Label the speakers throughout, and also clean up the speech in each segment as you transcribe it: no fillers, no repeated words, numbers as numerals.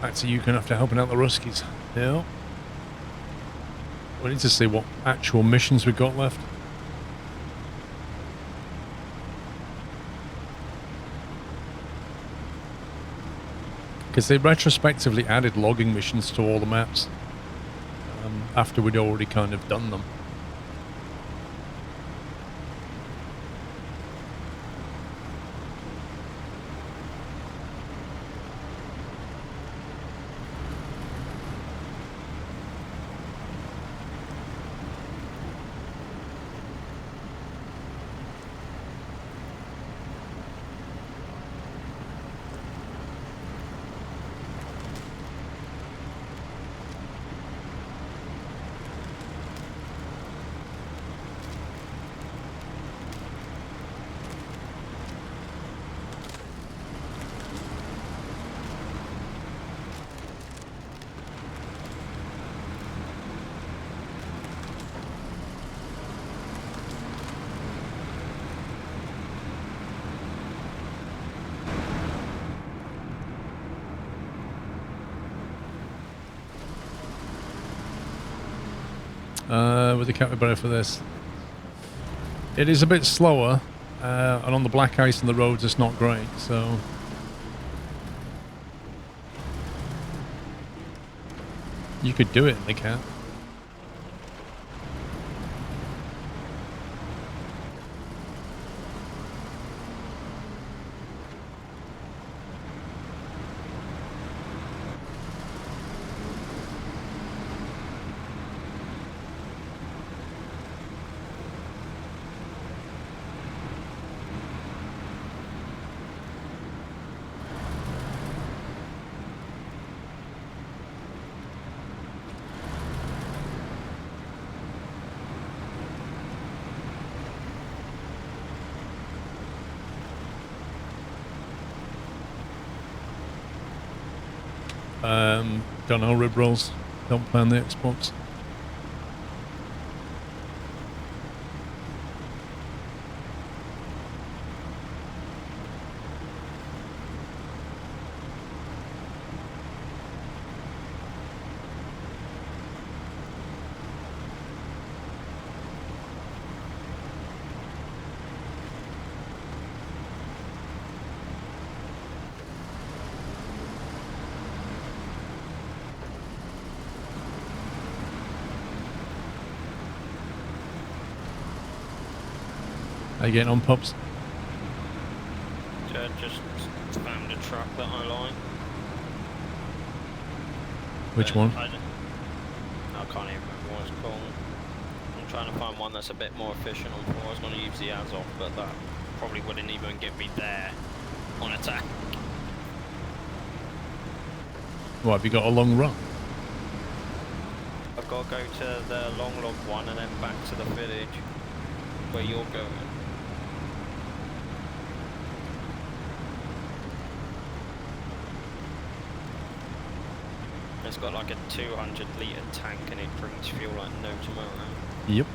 Speaker 1: Back to you, going after helping out the Ruskies. Yeah. We need to see what actual missions we've got left. Because they retrospectively added logging missions to all the maps after we'd already kind of done them. With the capybara for this. It is a bit slower, and on the black ice and the roads it's not great, so... You could do it in the cat. Don't know, rib rolls. Don't play on the Xbox. How you getting on, Pops?
Speaker 2: Just found a truck that I like.
Speaker 1: Which one?
Speaker 2: I can't even remember what it's called. I'm trying to find one that's a bit more efficient on four. I was going to use the Azov, but that probably wouldn't even get me there on attack.
Speaker 1: What, have you got a long run?
Speaker 2: I've got to go to the long log one and then back to the village where you're going. It's got like a 200 litre tank and it brings fuel like no tomorrow.
Speaker 1: Yep.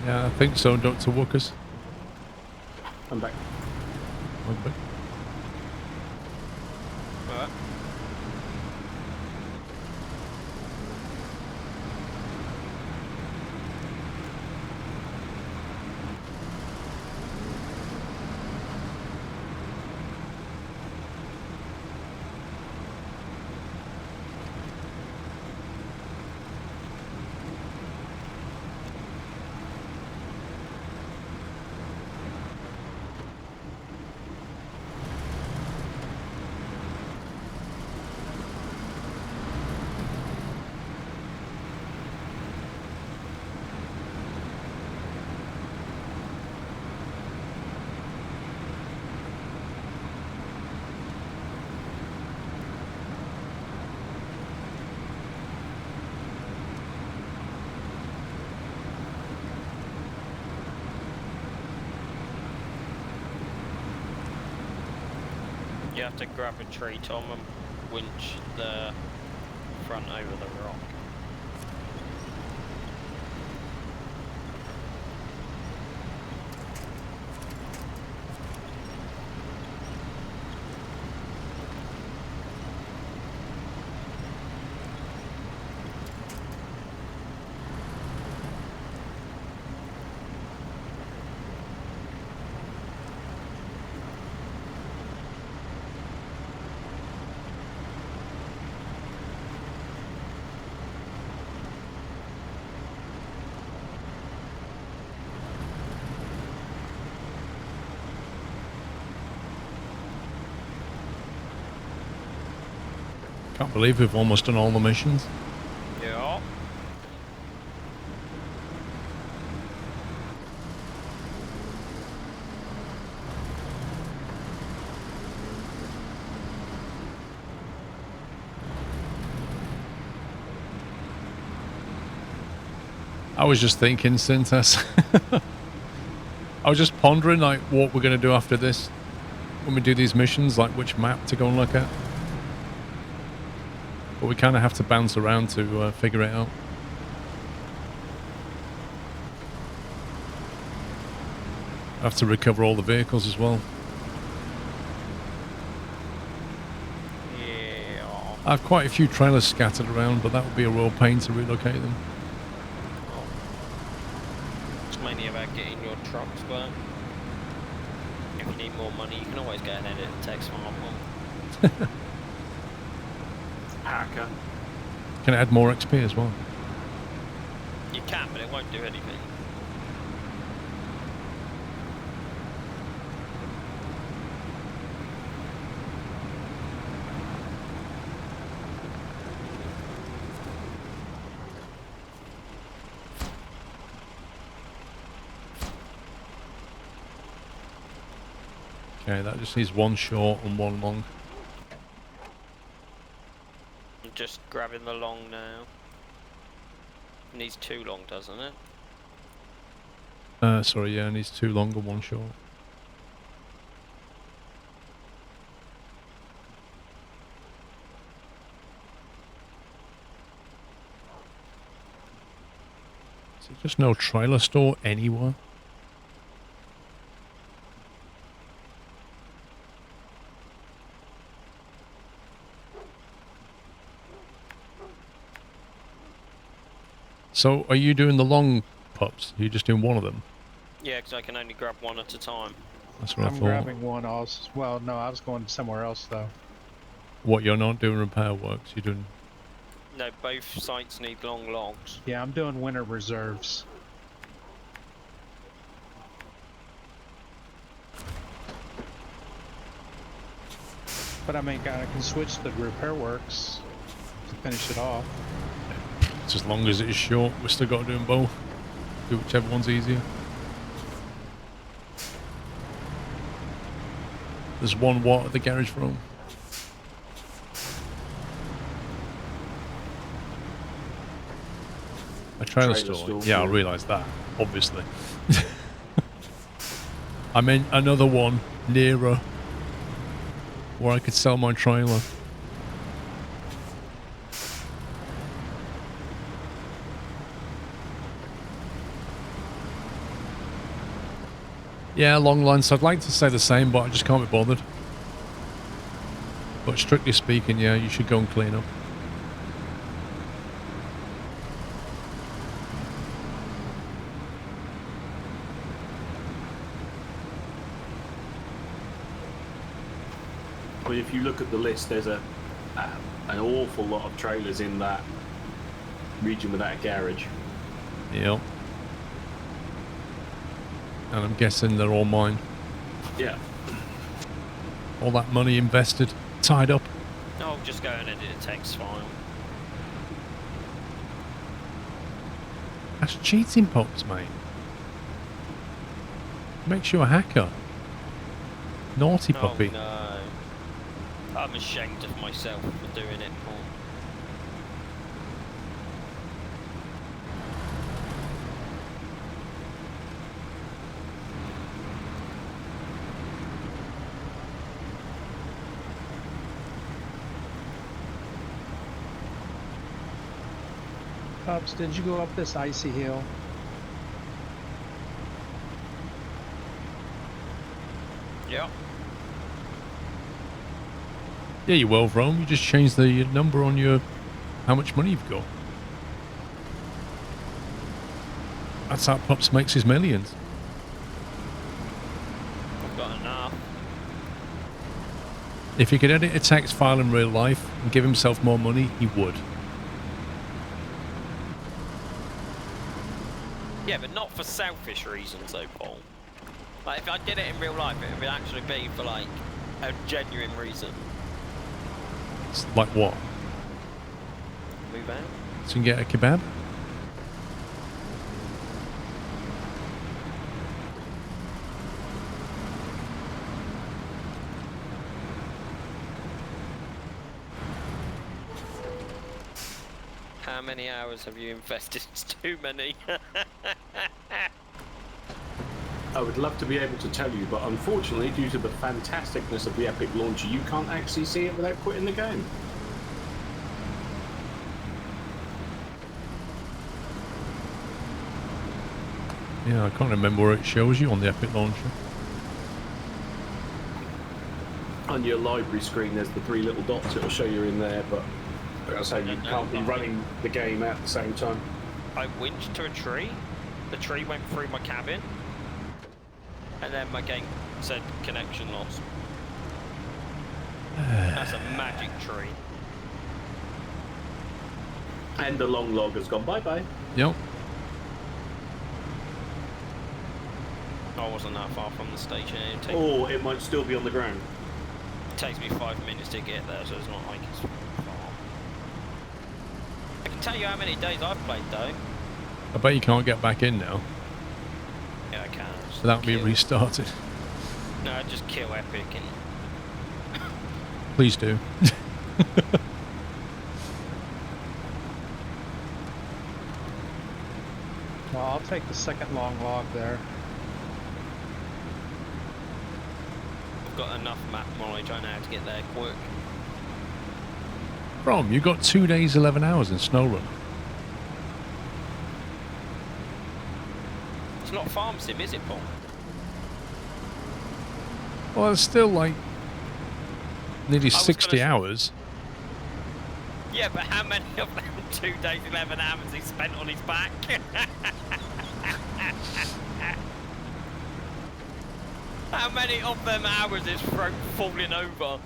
Speaker 1: Yeah, I think so, Dr. Walkers.
Speaker 3: I'm back.
Speaker 1: Okay.
Speaker 2: Alright. You have to grab a tree, Tom, and winch the front over the rock.
Speaker 1: Can't believe we've almost done all the missions.
Speaker 2: Yeah.
Speaker 1: I was just thinking, Syntas. I was just pondering like what we're going to do after this when we do these missions, like which map to go and look at. But we kind of have to bounce around to figure it out. I have to recover all the vehicles as well.
Speaker 2: Yeah.
Speaker 1: I have quite a few trailers scattered around, but that would be a real pain to relocate them.
Speaker 2: It's mainly about getting your trucks back. If you need more money, you can always go and edit a text file.
Speaker 3: Hacker.
Speaker 1: Can I add more XP as well?
Speaker 2: You can, but it won't do anything.
Speaker 1: Okay, that just needs one short and one long.
Speaker 2: I'm just grabbing the long now. It needs 2 long, doesn't it?
Speaker 1: Sorry, yeah, it needs 2 long and 1 short. Is it just no trailer store anywhere? So, are you doing the long pups? Are you just doing one of them?
Speaker 2: Yeah, because I can only grab one at a time.
Speaker 1: That's what I
Speaker 4: I'm
Speaker 1: thought.
Speaker 4: grabbing one also. Well, no, I was going somewhere else though.
Speaker 1: What, you're not doing repair works? You're doing...
Speaker 2: No, both sites need long logs.
Speaker 4: Yeah, I'm doing winter reserves. But I mean, I can switch to repair works to finish it off.
Speaker 1: It's as long as it's short, we've still got to do them both. Do whichever one's easier. There's 1 watt at the garage for home. A trailer store. Yeah, I realised that, obviously. I meant another one nearer where I could sell my trailer. Yeah, long lines. I'd like to say the same, but I just can't be bothered. But strictly speaking, yeah, you should go and clean up.
Speaker 3: I mean, if you look at the list, there's an awful lot of trailers in that region without a garage.
Speaker 1: Yep. And I'm guessing they're all mine.
Speaker 3: Yeah.
Speaker 1: All that money invested, tied up.
Speaker 2: I'll just go and edit a text file.
Speaker 1: That's cheating, Pops, mate. Makes you a hacker. Naughty puppy.
Speaker 2: Oh no. I'm ashamed of myself for doing it, Paul.
Speaker 4: Pups, did you go up this icy hill?
Speaker 2: Yeah.
Speaker 1: Yeah, you will, Rome. You just changed the number on your how much money you've got. That's how Pups makes his millions.
Speaker 2: I've got enough.
Speaker 1: If he could edit a text file in real life and give himself more money, he would.
Speaker 2: Yeah, but not for selfish reasons, though, Paul. Like, if I did it in real life, it would actually be for, like, a genuine reason.
Speaker 1: It's like what?
Speaker 2: Move out?
Speaker 1: So you can get a kebab?
Speaker 2: How many hours have you invested? It's too many.
Speaker 3: I would love to be able to tell you, but unfortunately, due to the fantasticness of the Epic launcher, you can't actually see it without quitting the game.
Speaker 1: Yeah, I can't remember where it shows you on the Epic Launcher.
Speaker 3: On your library screen, there's the 3 little dots. It'll show you in there, but like I say, you can't be running the game at the same time.
Speaker 2: I winched to a tree. The tree went through my cabin. And then my game said connection lost. That's a magic tree.
Speaker 3: And the long log has gone bye-bye.
Speaker 1: Yep.
Speaker 2: I wasn't that far from the station.
Speaker 3: Or it might still be on the ground.
Speaker 2: It takes me 5 minutes to get there, so it's not like it's far. I can tell you how many days I've played, though.
Speaker 1: I bet you can't get back in now.
Speaker 2: Yeah, I can.
Speaker 1: So that'll be restarted.
Speaker 2: No, I just kill Epic and...
Speaker 1: Please do.
Speaker 4: Well, I'll take the second long log there.
Speaker 2: I've got enough map knowledge, I know how to get there quick.
Speaker 1: Rom, you got 2 days, 11 hours in SnowRunner.
Speaker 2: It's not farm sim, is it, Paul?
Speaker 1: Well, it's still like nearly
Speaker 2: was
Speaker 1: 60
Speaker 2: gonna-
Speaker 1: hours.
Speaker 2: Yeah, but how many of them 2 days, 11 hours he spent on his back? How many of them hours is throat falling over?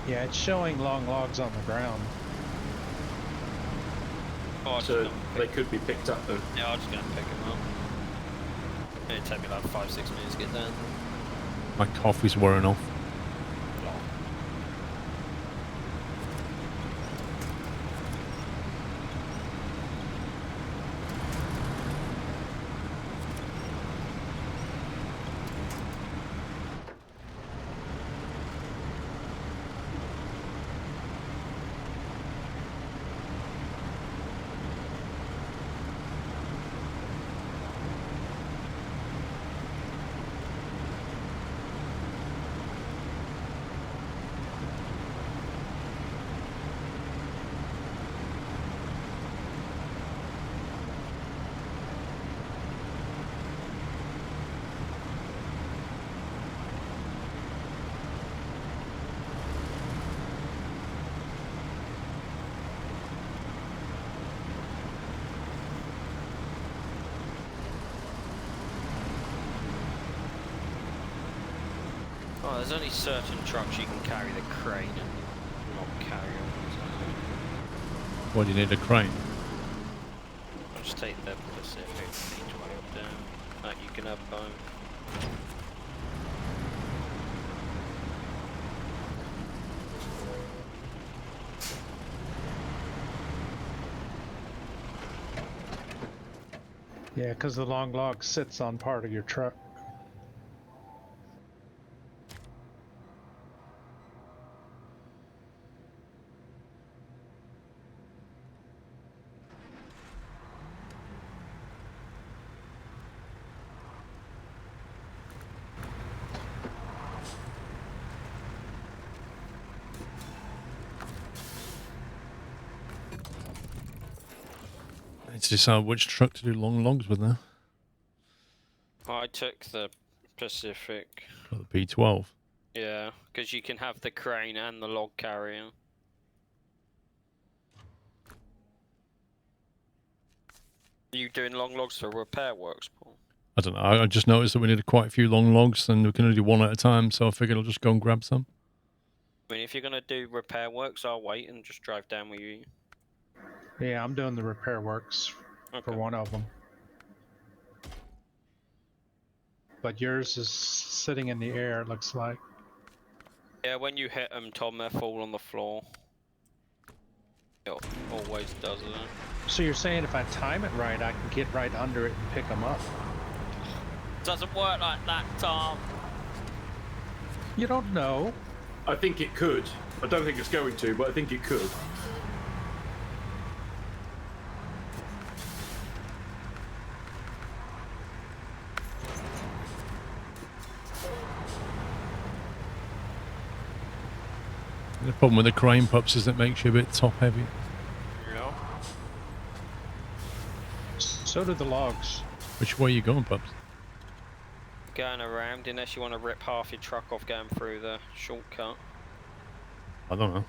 Speaker 4: Yeah, it's showing long logs on the ground.
Speaker 2: Oh,
Speaker 3: So they could be picked up then.
Speaker 2: yeah, I'm just gonna pick them up. It'd take me like 5-6 minutes to get there.
Speaker 1: My coffee's wearing off.
Speaker 2: Oh, there's only certain trucks you can carry the crane and not carry on.
Speaker 1: Why do you need a crane?
Speaker 2: I'll just take the Pacific each way up down. Like you can have both.
Speaker 4: Yeah, because the long log sits on part of your truck.
Speaker 1: to decide which truck to do long logs with now.
Speaker 2: I took the Pacific.
Speaker 1: Got the P12.
Speaker 2: Yeah, because you can have the crane and the log carrier. Are you doing long logs for repair works, Paul?
Speaker 1: I don't know. I just noticed that we needed quite a few long logs and we can only do one at a time, so I figured I'll just go and grab some.
Speaker 2: I mean, if you're going to do repair works, I'll wait and just drive down with you.
Speaker 4: Yeah, I'm doing the repair works for one of them. But yours is sitting in the air, it looks like.
Speaker 2: Yeah, when you hit them, Tom, they fall on the floor. It always does it.
Speaker 4: So you're saying if I time it right, I can get right under it and pick them up?
Speaker 2: Doesn't work like that, Tom.
Speaker 4: You don't know.
Speaker 3: I think it could. I don't think it's going to, but I think it could.
Speaker 1: The problem with the crane pups is it makes you a bit top heavy.
Speaker 2: Yeah.
Speaker 4: So do the logs.
Speaker 1: Which way are you going, pups?
Speaker 2: Going around, unless you want to rip half your truck off going through the shortcut.
Speaker 1: I don't know.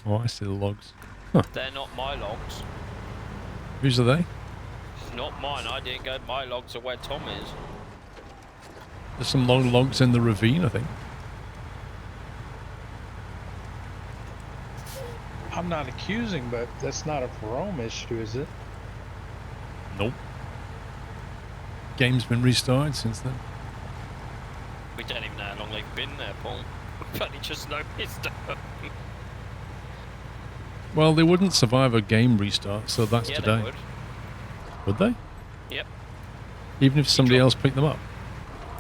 Speaker 1: Oh, I see the logs. Huh.
Speaker 2: They're not my logs.
Speaker 1: Whose are they?
Speaker 2: Not mine. I didn't go. My logs are where Tom is.
Speaker 1: There's some long logs in the ravine, I think.
Speaker 4: I'm not accusing, but that's not a Rome issue, is it?
Speaker 1: Nope. Game's been restarted since then.
Speaker 2: We don't even know how long they've been there, Paul. We've only just noticed them.
Speaker 1: Well, they wouldn't survive a game restart, so that's
Speaker 2: Yeah,
Speaker 1: today.
Speaker 2: they would.
Speaker 1: Would they?
Speaker 2: Yep.
Speaker 1: Even if somebody else picked them up?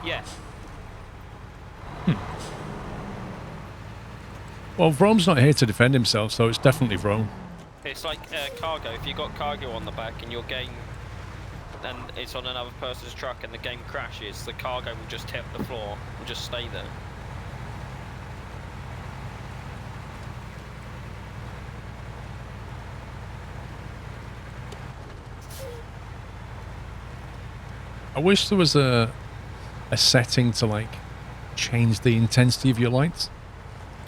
Speaker 2: Yeah.
Speaker 1: Well, Vrome's not here to defend himself, so it's definitely Vrome.
Speaker 2: It's like cargo. If you got cargo on the back and your game, and it's on another person's truck and the game crashes, the cargo will just hit the floor and just stay there.
Speaker 1: I wish there was a setting to, like, change the intensity of your lights.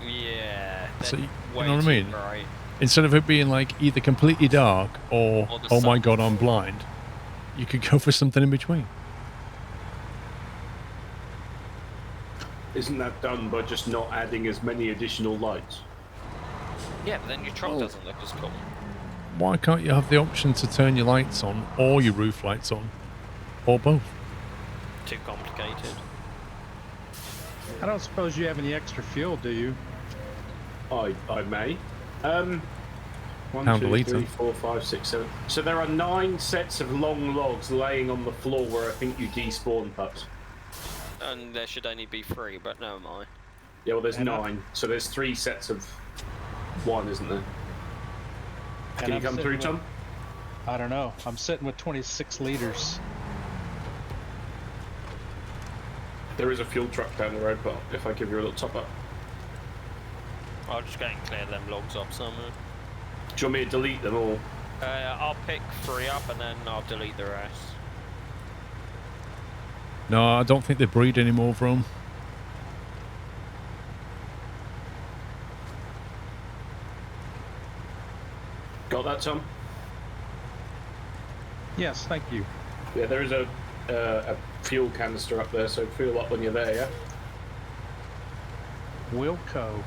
Speaker 2: Yeah.
Speaker 1: So, you
Speaker 2: way
Speaker 1: know what I
Speaker 2: too
Speaker 1: mean?
Speaker 2: bright.
Speaker 1: Instead of it being, like, either completely dark or
Speaker 2: the
Speaker 1: oh my
Speaker 2: sun.
Speaker 1: god, I'm blind, you could go for something in between.
Speaker 3: Isn't that done by just not adding as many additional lights?
Speaker 2: Yeah, but then your truck doesn't look as cool.
Speaker 1: Why can't you have the option to turn your lights on or your roof lights on? Or both?
Speaker 2: Too complicated.
Speaker 4: I don't suppose you have any extra fuel, do you?
Speaker 3: I may. One,
Speaker 1: Pound a
Speaker 3: 2,
Speaker 1: litre.
Speaker 3: 3, 4, 5, 6, 7. So there are 9 sets of long logs laying on the floor where I think you despawn pups.
Speaker 2: And there should only be 3, but no mind.
Speaker 3: Yeah, well, there's
Speaker 4: And
Speaker 3: 9. So there's 3 sets of 1, isn't there?
Speaker 4: And
Speaker 3: Can you
Speaker 4: I'm
Speaker 3: come
Speaker 4: sitting
Speaker 3: through,
Speaker 4: with-
Speaker 3: Tom?
Speaker 4: I don't know. I'm sitting with 26 liters.
Speaker 3: There is a fuel truck down the road, but if I give you a little top up.
Speaker 2: I'll just go and clear them logs up somewhere.
Speaker 3: Do you want me to delete them all?
Speaker 2: I'll pick 3 up and then I'll delete the rest.
Speaker 1: No, I don't think they breed anymore, Vrome.
Speaker 3: Got that, Tom?
Speaker 4: Yes, thank you.
Speaker 3: Yeah, there is a fuel canister up there, so fuel up when you're there, yeah?
Speaker 4: Wilco.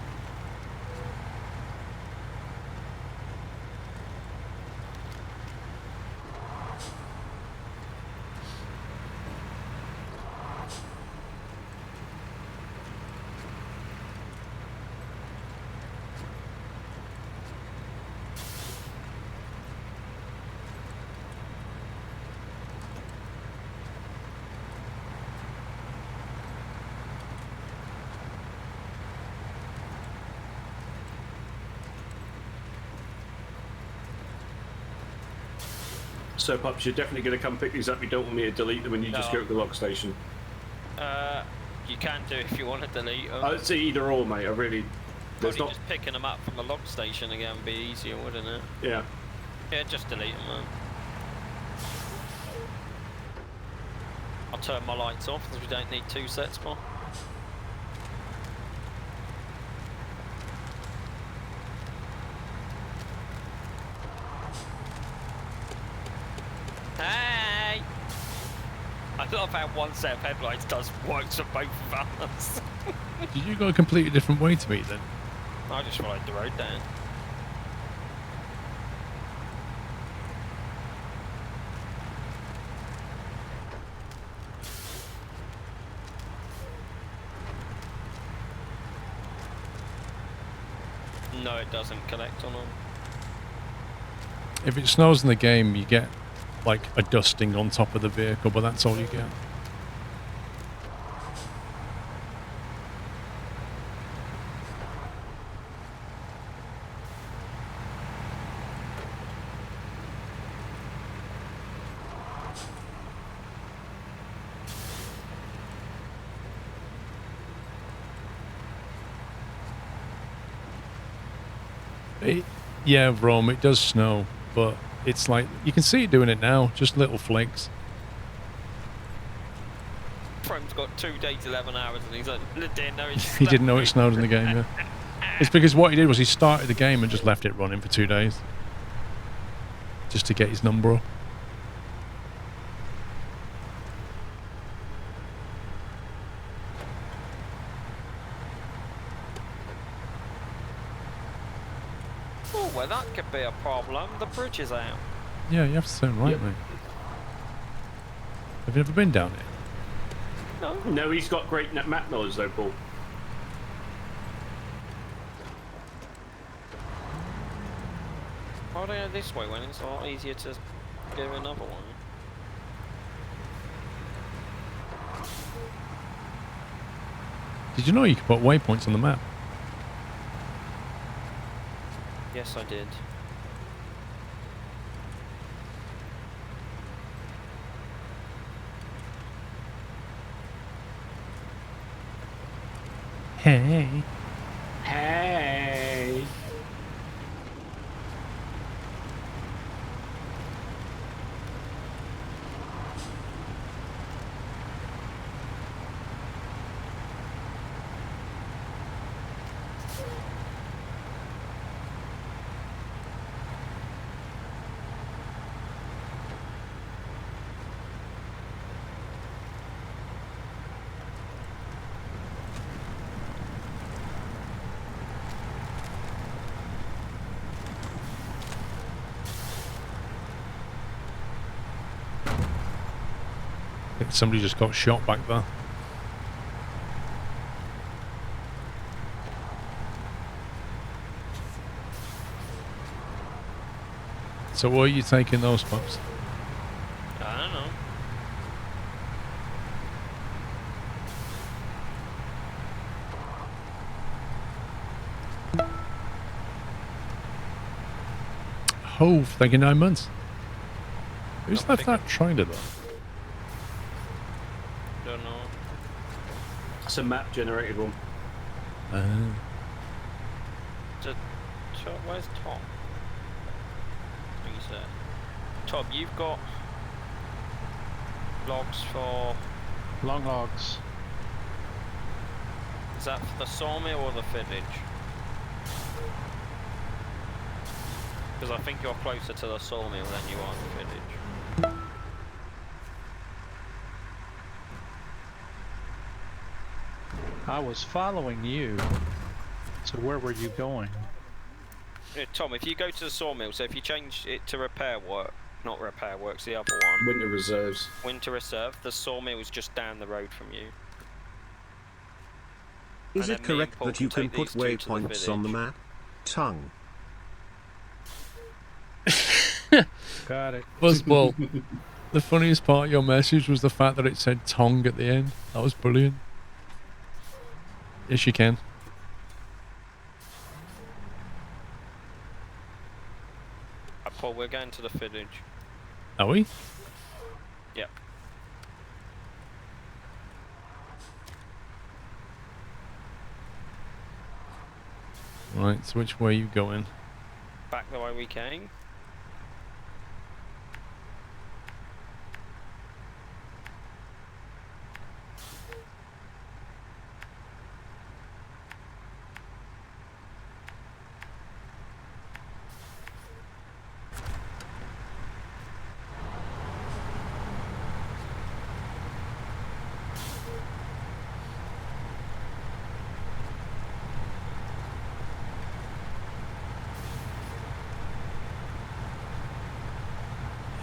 Speaker 3: So, Pups, you're definitely going to come pick these up. You don't want me to delete them and you just
Speaker 2: No.
Speaker 3: go to the log station.
Speaker 2: You can do if you want to delete them.
Speaker 3: I'd say either or, mate. I really... There's
Speaker 2: Probably
Speaker 3: not...
Speaker 2: just picking them up from the log station again would be easier, wouldn't it?
Speaker 3: Yeah.
Speaker 2: Yeah, just delete them, man. I'll turn my lights off because we don't need 2 sets more. Hey! I love how 1 set of headlights works for both of us.
Speaker 1: Did you go a completely different way to me then?
Speaker 2: I just followed the road down. No, it doesn't collect on them.
Speaker 1: If it snows in the game, you get like a dusting on top of the vehicle, but that's all you get. Yeah, Rome, it does snow, but it's like, you can see it doing it now, just little flakes.
Speaker 2: Chrome's got 2 days, 11 hours, and he's like, didn't know
Speaker 1: He didn't know it snowed in the game, yeah. It's because what he did was he started the game and just left it running for 2 days. Just to get his number up.
Speaker 2: Oh, well, that could be a problem. The bridge is out.
Speaker 1: Yeah, you have to turn right,
Speaker 3: Yep.
Speaker 1: mate. Have you ever been down it?
Speaker 2: No.
Speaker 3: No, he's got great map knowledge, though, Paul.
Speaker 2: Why do I go this way when it's a lot easier to go another one?
Speaker 1: Did you know you could put waypoints on the map?
Speaker 2: Yes, I did.
Speaker 1: Hey.
Speaker 3: Hey!
Speaker 1: I think somebody just got shot back there. So where are you taking those pups?
Speaker 2: I don't know.
Speaker 1: Hove, thank you 9 months. Who's
Speaker 2: Not
Speaker 1: left
Speaker 2: thinking.
Speaker 1: that trailer though?
Speaker 2: Don't know.
Speaker 3: It's a map generated one.
Speaker 2: Where's Tom? He's there. Tom, you've got logs for...
Speaker 4: Long hogs.
Speaker 2: Is that for the sawmill or the village? Because I think you're closer to the sawmill than you are the village.
Speaker 4: I was following you. So where were you going?
Speaker 2: Yeah, Tom, if you go to the sawmill, so if you change it to repair work, not repair works, the other one,
Speaker 3: Winter reserves.
Speaker 2: winter reserve, the sawmill is just down the road from you.
Speaker 5: Is
Speaker 2: And
Speaker 5: it
Speaker 2: then me and
Speaker 5: correct
Speaker 2: Paul
Speaker 5: that you can
Speaker 2: take
Speaker 5: put
Speaker 2: these two to the
Speaker 5: waypoints on the
Speaker 2: village.
Speaker 5: map? Tongue.
Speaker 4: Got it.
Speaker 1: Buzzball. The funniest part of your message was the fact that it said tongue at the end. That was brilliant. Yes, you can.
Speaker 2: Paul, we're going to the village.
Speaker 1: Are we?
Speaker 2: Yep.
Speaker 1: Right, so which way are you going?
Speaker 2: Back the way we came.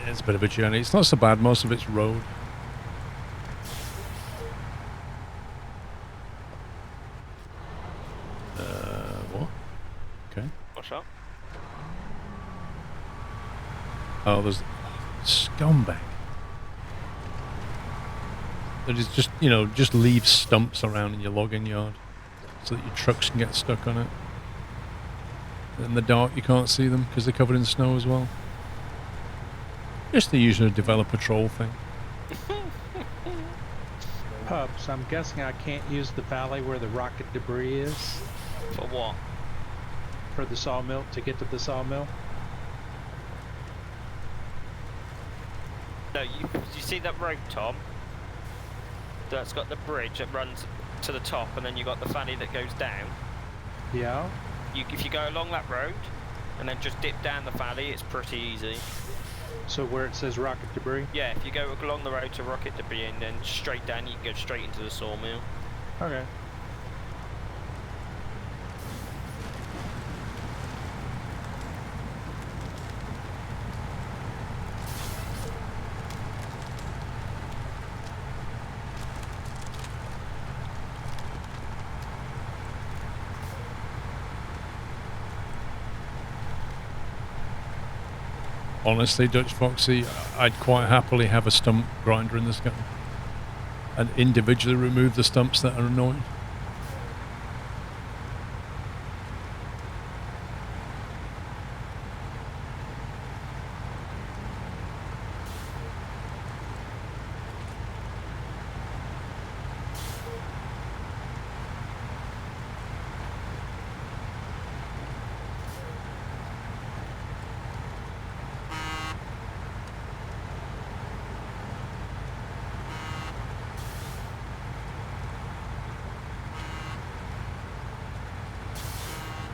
Speaker 1: Yeah, it's a bit of a journey. It's not so bad. Most of it's road. What? Okay.
Speaker 2: What's up?
Speaker 1: Oh, there's scumbag. That is just, you know, just leave stumps around in your logging yard so that your trucks can get stuck on it. In the dark, you can't see them because they're covered in snow as well. Just the usual developer troll thing.
Speaker 4: Pups, I'm guessing I can't use the valley where the rocket debris is
Speaker 2: For what?
Speaker 4: for the sawmill, to get to the sawmill.
Speaker 2: No, you see that road, Tom? That's got the bridge that runs to the top, and then you got the valley that goes down.
Speaker 4: Yeah?
Speaker 2: If you go along that road, and then just dip down the valley, it's pretty easy.
Speaker 4: So where it says rocket debris?
Speaker 2: Yeah, if you go along the road to Rocket Debris and then straight down, you can go straight into the sawmill.
Speaker 4: Okay.
Speaker 1: Honestly, Dutch Foxy, I'd quite happily have a stump grinder in this gun and individually remove the stumps that are annoying.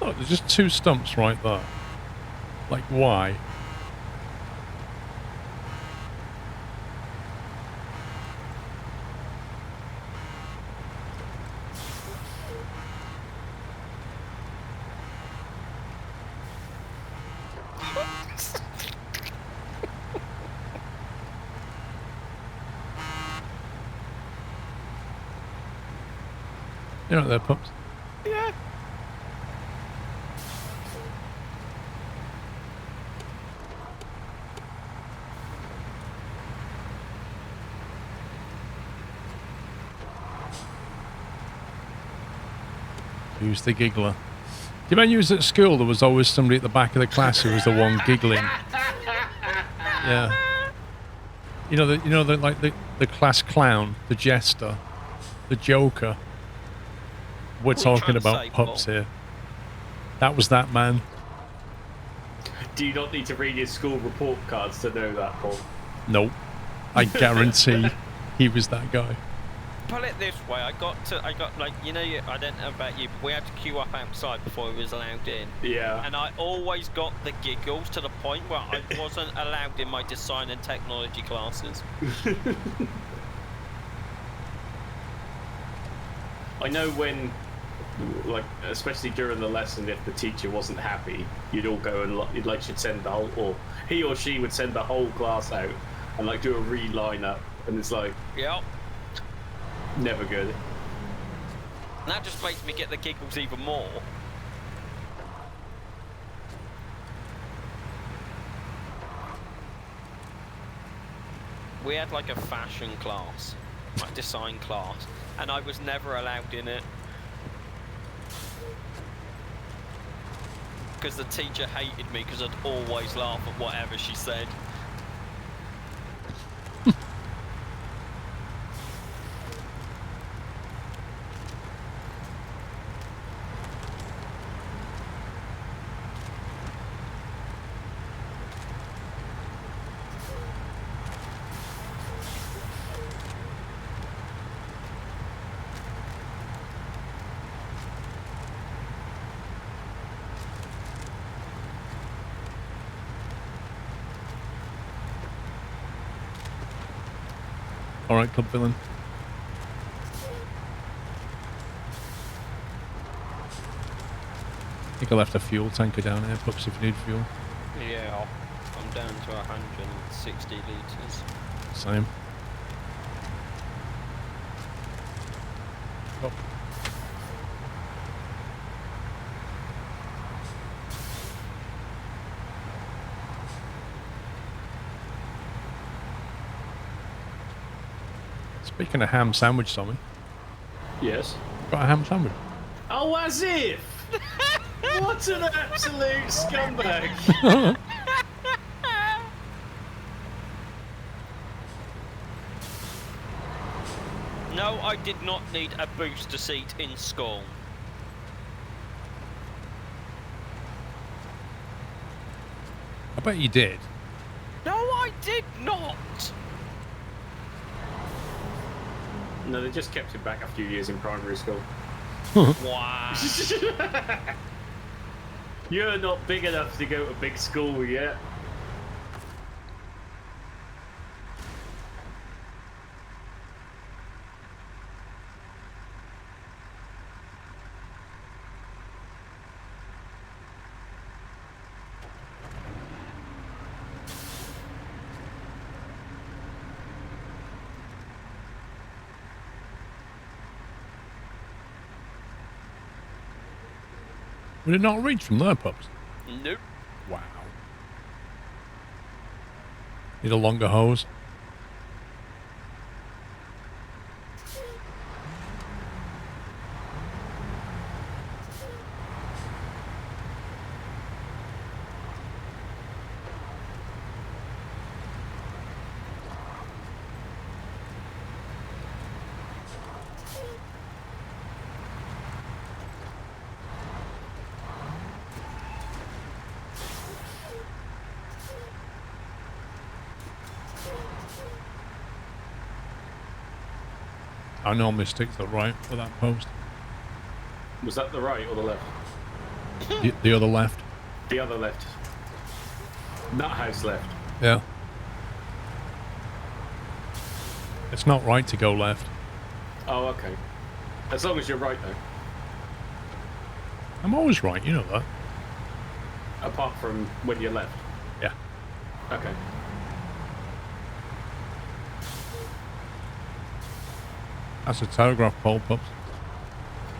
Speaker 1: Oh, there's just two stumps right there. Like, why? You're not there, pups.
Speaker 2: Yeah.
Speaker 1: Who's the giggler? Do you remember you was at school? There was always somebody at the back of the class who was the one giggling. Yeah. You know the like the class clown, the jester, the joker. We're
Speaker 2: What are you
Speaker 1: talking
Speaker 2: trying to
Speaker 1: about
Speaker 2: say,
Speaker 1: pups
Speaker 2: Paul?
Speaker 1: here. That was that man.
Speaker 3: Do you not need to read your school report cards to know that, Paul?
Speaker 1: Nope. I guarantee he was that guy.
Speaker 2: Put it this way, I got like, you know, I don't know about you, but we had to queue up outside before we was allowed in.
Speaker 3: Yeah.
Speaker 2: And I always got the giggles to the point where I wasn't allowed in my design and technology classes.
Speaker 3: I know when, like, especially during the lesson, if the teacher wasn't happy, you'd all go and like she'd send the whole, or he or she would send the whole class out and like do a reline up, and it's like
Speaker 2: Yep.
Speaker 3: never good.
Speaker 2: And that just makes me get the giggles even more. We had like a fashion class, like design class, and I was never allowed in it. Because the teacher hated me because I'd always laugh at whatever she said.
Speaker 1: All right, club villain. I think I left a fuel tanker down here, Pups, if you need fuel.
Speaker 2: Yeah, I'm down to 160 litres.
Speaker 1: Same. Oh. Speaking of ham sandwich, Tommy,
Speaker 3: Yes.
Speaker 1: got a ham sandwich.
Speaker 3: Oh, as if! What an absolute scumbag!
Speaker 2: No, I did not need a booster seat in school.
Speaker 1: I bet you did.
Speaker 2: No, I did not!
Speaker 3: No, they just kept it back a few years in primary school.
Speaker 2: Wow.
Speaker 3: You're not big enough to go to big school yet.
Speaker 1: Would it not reach from there, Pups?
Speaker 2: Nope.
Speaker 1: Wow. Need a longer hose. I normally stick to the right for that post.
Speaker 3: Was that the right or the left?
Speaker 1: The other left.
Speaker 3: The other left. Nut house left.
Speaker 1: Yeah. It's not right to go left.
Speaker 3: Oh, okay. As long as you're right, though.
Speaker 1: I'm always right, you know that.
Speaker 3: Apart from when you're left.
Speaker 1: Yeah.
Speaker 3: Okay.
Speaker 1: That's a telegraph pole, Pups.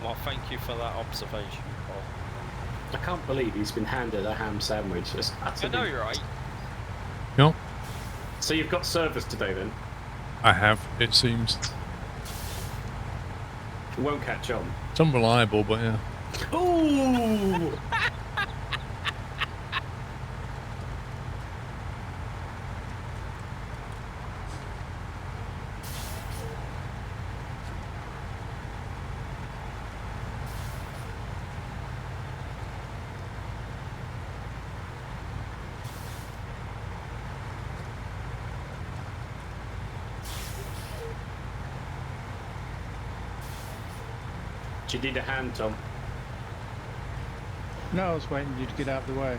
Speaker 2: Well, thank you for that observation, Paul.
Speaker 3: I can't believe he's been handed a ham sandwich. That's
Speaker 2: I
Speaker 3: utterly...
Speaker 2: know you're right.
Speaker 1: No,
Speaker 3: So you've got service today, then?
Speaker 1: I have, it seems.
Speaker 3: It won't catch on.
Speaker 1: It's unreliable, but yeah.
Speaker 3: Ooh! Do you need a hand, Tom?
Speaker 4: No, I was waiting for you to get out of the way.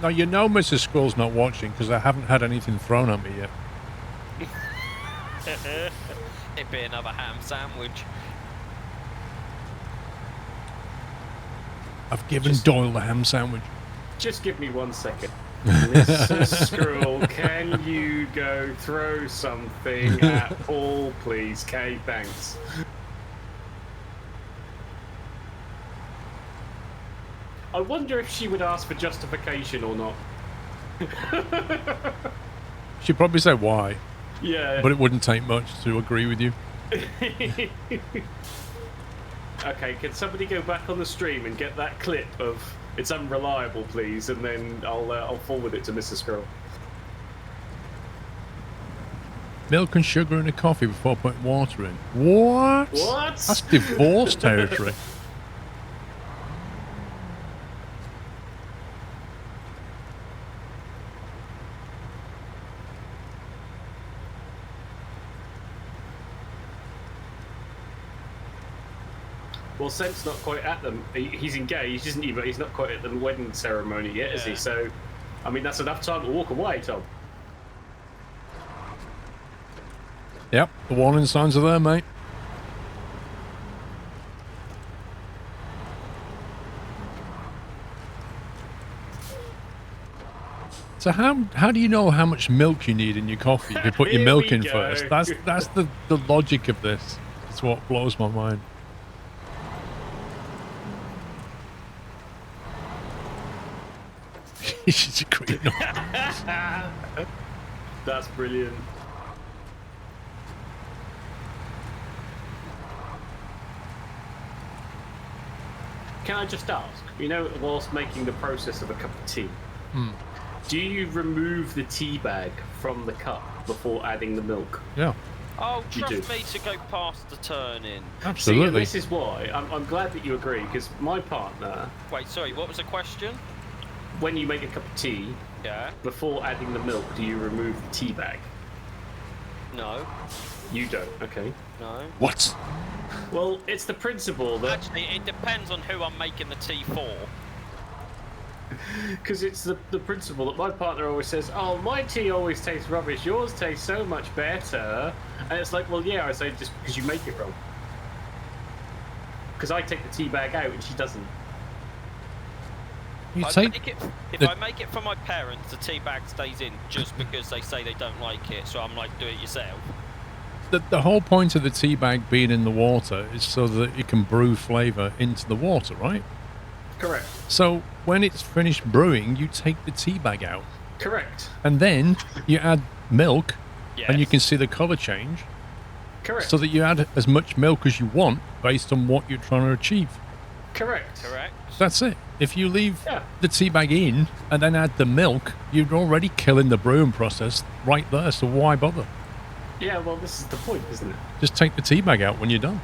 Speaker 1: Now, you know Mrs. Squirrel's not watching because I haven't had anything thrown at me yet.
Speaker 2: It'd be another ham sandwich.
Speaker 1: I've given Doyle the ham sandwich.
Speaker 3: Just give me 1 second. Mrs. Squirrel, can you go throw something at Paul, please? Kay, thanks. I wonder if she would ask for justification or not.
Speaker 1: She'd probably say why,
Speaker 3: Yeah.
Speaker 1: but it wouldn't take much to agree with you.
Speaker 3: Okay, can somebody go back on the stream and get that clip of "It's unreliable," please, and then I'll forward it to Mrs. Squirrel.
Speaker 1: Milk and sugar in a coffee before putting water in. What?
Speaker 3: What?
Speaker 1: That's divorce territory.
Speaker 3: Well, Sent's not quite at them. He's engaged, isn't he? But he's not quite at the wedding ceremony yet, is he? So, I mean, that's enough time to walk away, Tom.
Speaker 1: Yep, the warning signs are there, mate. So how do you know how much milk you need in your coffee if you put your
Speaker 3: Here
Speaker 1: milk
Speaker 3: we
Speaker 1: in
Speaker 3: go.
Speaker 1: first? That's the logic of this. It's what blows my mind. She's agreeing.
Speaker 3: That's brilliant. Can I just ask, you know, whilst making the process of a cup of tea, do you remove the tea bag from the cup before adding the milk?
Speaker 1: Yeah,
Speaker 2: Oh,
Speaker 3: You
Speaker 2: trust
Speaker 3: do.
Speaker 2: me to go past the turn-in.
Speaker 3: See, and
Speaker 1: absolutely.
Speaker 3: this is why I'm glad that you agree, because my partner,
Speaker 2: Wait, sorry, what was the question?
Speaker 3: when you make a cup of tea,
Speaker 2: Yeah?
Speaker 3: before adding the milk, do you remove the tea bag?
Speaker 2: No.
Speaker 3: You don't, okay.
Speaker 2: No.
Speaker 1: What?
Speaker 3: Well, it's the principle that,
Speaker 2: Actually, it depends on who I'm making the tea for.
Speaker 3: because it's the principle that my partner always says, oh, my tea always tastes rubbish, yours tastes so much better. And it's like, well, yeah, I say just because you make it wrong. Because I take the tea bag out and she doesn't.
Speaker 1: You
Speaker 2: I
Speaker 1: take
Speaker 2: make it, if
Speaker 1: the-
Speaker 2: I make it for my parents, the tea bag stays in just because they say they don't like it. So I'm like, do it yourself.
Speaker 1: the whole point of the tea bag being in the water is so that it can brew flavour into the water, right?
Speaker 3: Correct.
Speaker 1: So when it's finished brewing, you take the tea bag out,
Speaker 3: Correct.
Speaker 1: and then you add milk, and you
Speaker 2: Yes.
Speaker 1: can see the colour change,
Speaker 3: Correct.
Speaker 1: so that you add as much milk as you want based on what you're trying to achieve.
Speaker 3: Correct.
Speaker 2: Correct.
Speaker 1: That's it. If you leave
Speaker 3: Yeah.
Speaker 1: the tea bag in and then add the milk, you're already killing the brewing process right there, so why bother?
Speaker 3: Yeah, well, this is the point, isn't it?
Speaker 1: Just take the tea bag out when you're done.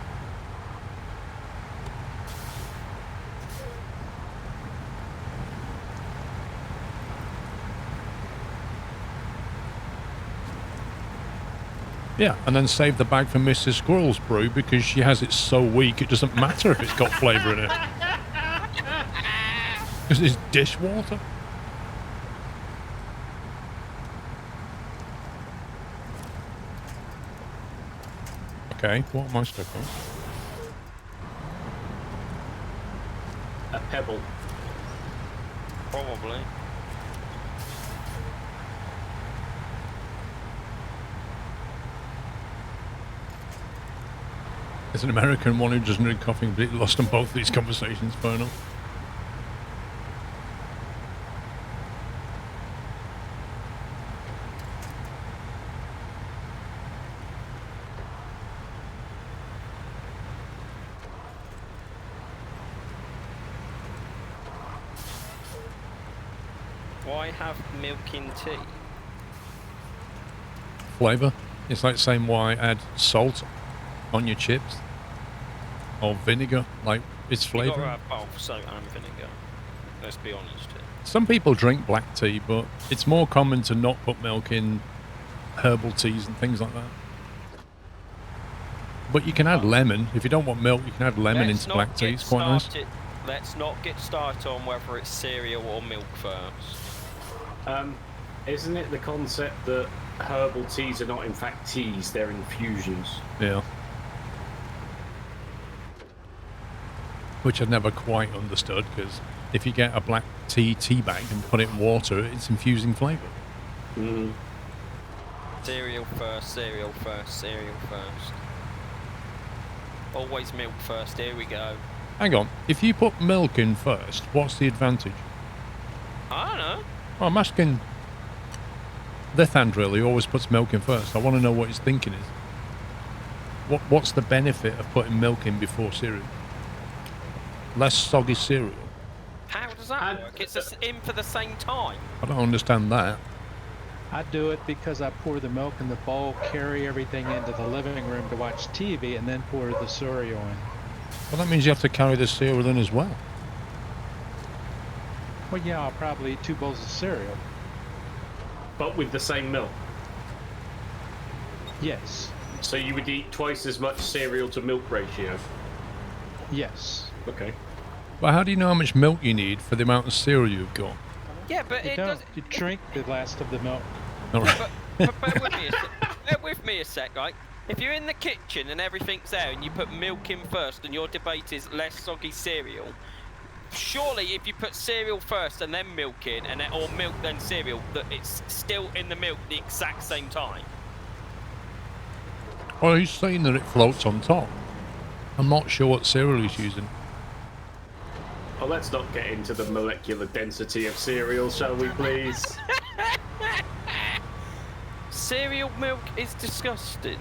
Speaker 1: Yeah, and then save the bag for Mrs. Squirrel's brew because she has it so weak it doesn't matter if it's got flavour in it. Because it's dishwater. Okay, what am I stuck on?
Speaker 3: A pebble.
Speaker 2: Probably.
Speaker 1: As an American one who doesn't drink coffee, completely lost on both these conversations, fair enough.
Speaker 2: Why have milk in tea?
Speaker 1: Flavour. It's like saying why add salt on your chips or vinegar. Like it's
Speaker 2: You gotta
Speaker 1: flavour.
Speaker 2: have both salt and vinegar. Let's be honest here.
Speaker 1: Some people drink black tea, but it's more common to not put milk in herbal teas and things like that. But you can add lemon. If you don't want milk, you can add lemon
Speaker 2: Let's
Speaker 1: into
Speaker 2: not
Speaker 1: black tea.
Speaker 2: get
Speaker 1: It's quite nice.
Speaker 2: started- Let's not get started on whether it's cereal or milk first.
Speaker 3: Isn't it the concept that herbal teas are not in fact teas, they're infusions?
Speaker 1: Yeah. Which I've never quite understood, because if you get a black tea bag and put it in water, it's infusing flavour.
Speaker 3: Mm.
Speaker 2: Cereal first, cereal first, cereal first. Always milk first, here we go.
Speaker 1: Hang on, if you put milk in first, what's the advantage?
Speaker 2: I don't know.
Speaker 1: Well, I'm asking Lithandrill, he always puts milk in first. I want to know what his thinking is. What's the benefit of putting milk in before cereal? Less soggy cereal.
Speaker 2: How does that work? It's in for the same time.
Speaker 1: I don't understand that.
Speaker 4: I do it because I pour the milk in the bowl, carry everything into the living room to watch TV, and then pour the cereal in.
Speaker 1: Well, that means you have to carry the cereal in as well.
Speaker 4: Well, yeah, I'll probably eat 2 bowls of cereal.
Speaker 3: But with the same milk.
Speaker 4: Yes.
Speaker 3: So you would eat twice as much cereal to milk ratio.
Speaker 4: Yes.
Speaker 3: Okay.
Speaker 1: But how do you know how much milk you need for the amount of cereal you've got?
Speaker 2: Yeah, but
Speaker 4: You
Speaker 2: it
Speaker 4: don't.
Speaker 2: does.
Speaker 4: You drink the last of the milk.
Speaker 1: All right.
Speaker 2: But bear with me a sec. Bear with me a sec, right? If you're in the kitchen and everything's there and you put milk in first and your debate is less soggy cereal, surely if you put cereal first and then milk in, or milk then cereal, that it's still in the milk the exact same time.
Speaker 1: Well, he's saying that it floats on top. I'm not sure what cereal he's using.
Speaker 3: Well, let's not get into the molecular density of cereals, shall we, please?
Speaker 2: Cereal milk is disgusting.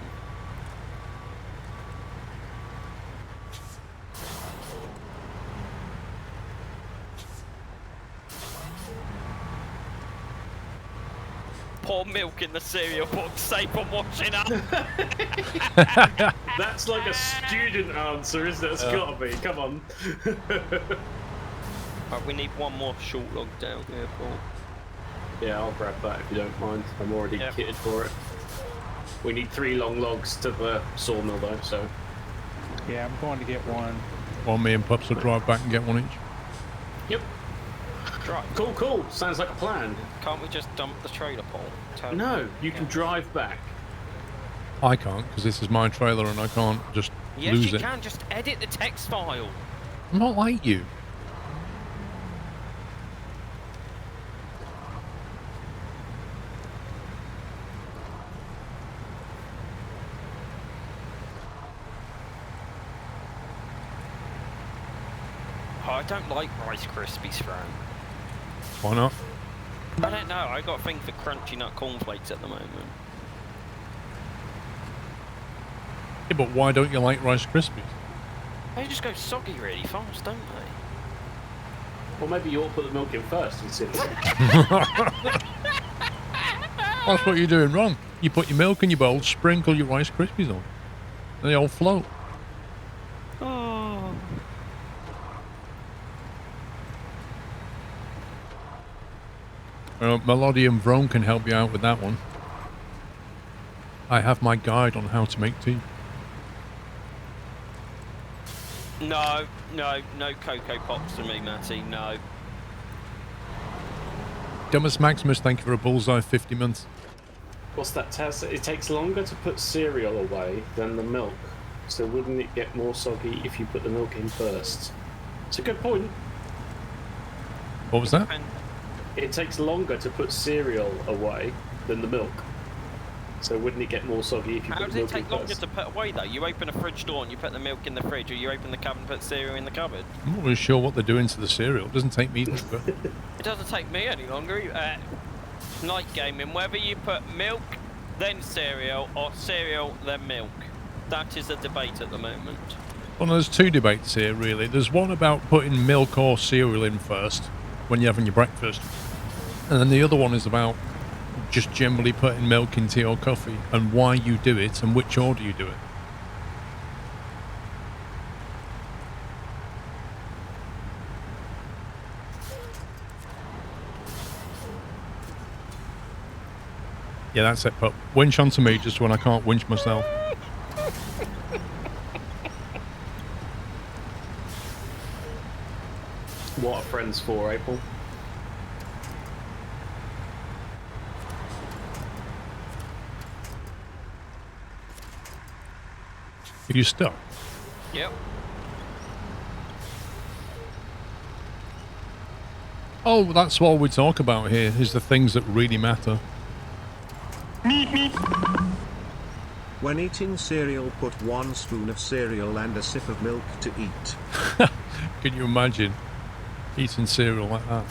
Speaker 2: Pour milk in the cereal box, safe on washing up.
Speaker 3: That's like a student answer, isn't it? It's gotta be. Come on.
Speaker 2: Right, we need one more short log down here, Paul.
Speaker 3: Yeah, I'll grab that if you don't mind. I'm already
Speaker 2: Yep.
Speaker 3: kitted for it. We need 3 long logs to the sawmill, though, so.
Speaker 4: Yeah, I'm going to get one.
Speaker 1: While me and Pups will drive back and get one each.
Speaker 3: Yep.
Speaker 2: Right,
Speaker 3: Cool, cool. Sounds like a plan.
Speaker 2: can't we just dump the trailer, Paul?
Speaker 3: No, you can drive back.
Speaker 1: I can't, because this is my trailer and I can't just
Speaker 2: Yes,
Speaker 1: lose
Speaker 2: you
Speaker 1: it.
Speaker 2: can. Just edit the text file.
Speaker 1: I'm not like you.
Speaker 2: Oh, I don't like Rice Krispies, Fran.
Speaker 1: Why not?
Speaker 2: I don't know. I got a thing for crunchy nut cornflakes at the moment.
Speaker 1: Yeah, but why don't you like Rice Krispies?
Speaker 2: They just go soggy really fast, don't they?
Speaker 3: Well, maybe you ought to put the milk in first and see.
Speaker 1: That's what you're doing wrong. You put your milk in your bowl, sprinkle your Rice Krispies on. And they all float.
Speaker 2: Oh.
Speaker 1: Melody and Vrone can help you out with that one. I have my guide on how to make tea.
Speaker 2: No, no Cocoa Pops for me, Matty, no.
Speaker 1: Dumbest Maximus, thank you for a bullseye 50 months.
Speaker 3: What's that test? It takes longer to put cereal away than the milk. So wouldn't it get more soggy if you put the milk in first? It's a good point.
Speaker 1: What was that?
Speaker 2: And
Speaker 3: It takes longer to put cereal away than the milk. So wouldn't it get more soggy if you
Speaker 2: how
Speaker 3: put
Speaker 2: does
Speaker 3: the
Speaker 2: it
Speaker 3: milk in
Speaker 2: take longer
Speaker 3: first?
Speaker 2: to put away though? You open a fridge door and you put the milk in the fridge, or you open the cupboard and put cereal in the cupboard?
Speaker 1: I'm not really sure what they're doing to the cereal. It doesn't take me longer.
Speaker 2: It doesn't take me any longer. Night gaming, whether you put milk, then cereal, or cereal, then milk. That is the debate at the moment.
Speaker 1: Well, there's two debates here, really. There's one about putting milk or cereal in first when you're having your breakfast. And then the other one is about just generally putting milk in tea or coffee and why you do it and which order you do it. Yeah, that's it, Pup. Winch onto me just when I can't winch myself.
Speaker 3: What are friends for, April?
Speaker 1: Are you stuck?
Speaker 2: Yep.
Speaker 1: Oh, that's all we talk about here, is the things that really matter.
Speaker 5: When eating cereal, put 1 spoon of cereal and a sip of milk to eat.
Speaker 1: Can you imagine eating cereal like that?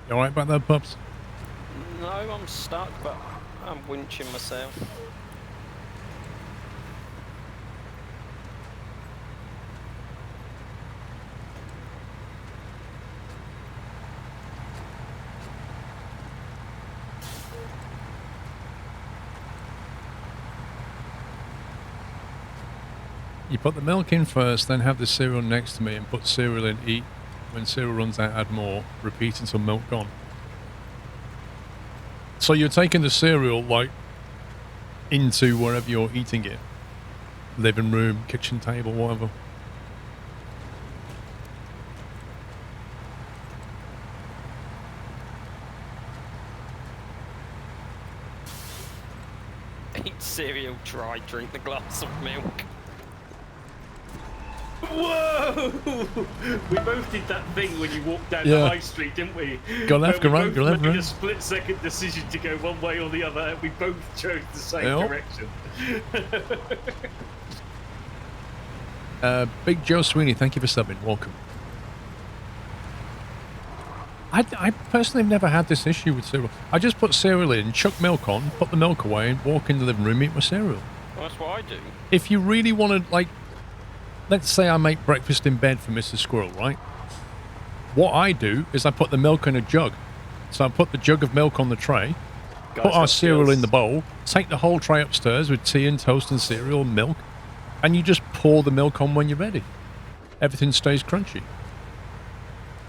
Speaker 1: You alright about that, Pups?
Speaker 2: No, I'm stuck, but I'm winching myself.
Speaker 1: You put the milk in first, then have the cereal next to me and put cereal in, eat. When cereal runs out, add more. Repeat until milk gone. So you're taking the cereal, like, into wherever you're eating it. Living room, kitchen table, whatever.
Speaker 2: Eat cereal dry, drink the glass of milk.
Speaker 3: Whoa! We both did that thing when you walked down
Speaker 1: Yeah.
Speaker 3: the high street, didn't we?
Speaker 1: Go left, go
Speaker 3: Where
Speaker 1: right,
Speaker 3: we
Speaker 1: go
Speaker 3: both
Speaker 1: left,
Speaker 3: made
Speaker 1: right.
Speaker 3: a split-second decision to go one way or the other, and we both chose the same
Speaker 1: Yep.
Speaker 3: direction.
Speaker 1: Big Joe Sweeney, thank you for subbing. Welcome. I personally have never had this issue with cereal. I just put cereal in, chuck milk on, put the milk away, and walk into the living room, eat my cereal.
Speaker 2: Well, that's what I do.
Speaker 1: If you really want to, like, let's say I make breakfast in bed for Mrs. Squirrel, right? What I do is I put the milk in a jug. So I put the jug of milk on the tray, put our
Speaker 3: that's
Speaker 1: cereal
Speaker 3: skills.
Speaker 1: in the bowl, take the whole tray upstairs with tea and toast and cereal and milk, and you just pour the milk on when you're ready. Everything stays crunchy.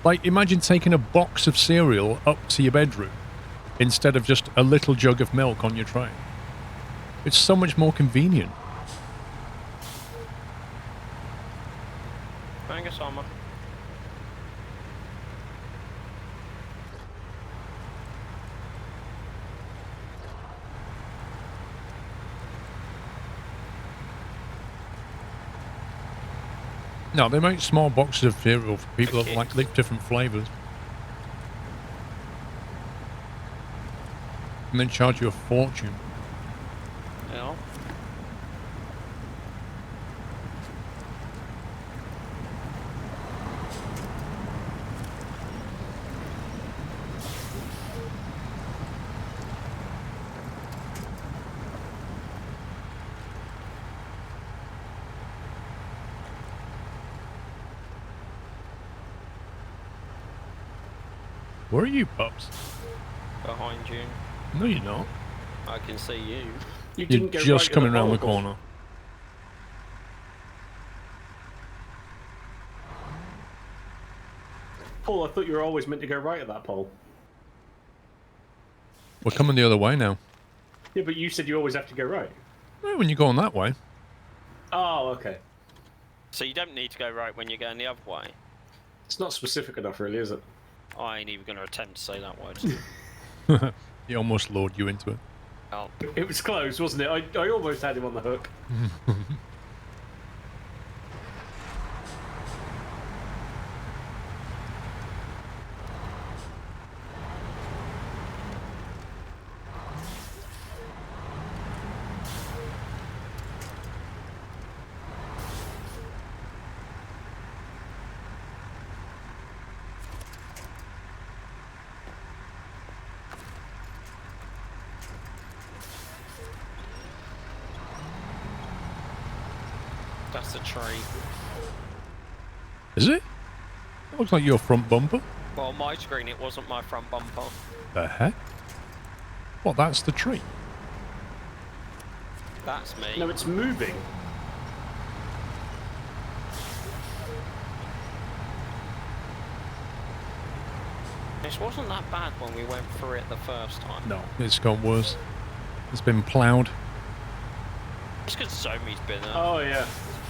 Speaker 1: Like, imagine taking a box of cereal up to your bedroom instead of just a little jug of milk on your tray. It's so much more convenient.
Speaker 2: Bang a summer.
Speaker 1: No, they make small boxes of cereal for people that like different flavours. And then charge you a fortune.
Speaker 2: Yeah.
Speaker 1: Where are you, pups?
Speaker 2: Behind you.
Speaker 1: No, you're not.
Speaker 2: I can see you.
Speaker 3: You
Speaker 1: You're
Speaker 3: didn't go
Speaker 1: just
Speaker 3: right
Speaker 1: coming
Speaker 3: at
Speaker 1: around the
Speaker 3: bottom.
Speaker 1: corner.
Speaker 3: Paul, I thought you were always meant to go right at that pole.
Speaker 1: We're coming the other way now.
Speaker 3: Yeah, but you said you always have to go right.
Speaker 1: Well, when you're going that way.
Speaker 3: Oh, okay.
Speaker 2: So you don't need to go right when you're going the other way.
Speaker 3: It's not specific enough, really, is it?
Speaker 2: I ain't even going to attempt to say that word.
Speaker 1: He almost lured you into it.
Speaker 2: Oh,
Speaker 3: It was close, wasn't it? I almost had him on the hook.
Speaker 2: that's a tree.
Speaker 1: Is it? It looks like your front bumper.
Speaker 2: Well, on my screen, it wasn't my front bumper.
Speaker 1: The heck? What, that's the tree?
Speaker 2: That's me.
Speaker 3: No, it's moving.
Speaker 2: This wasn't that bad when we went through it the first time.
Speaker 1: No, it's got worse. It's been ploughed.
Speaker 2: It's because Zomi's been there.
Speaker 3: Oh, yeah.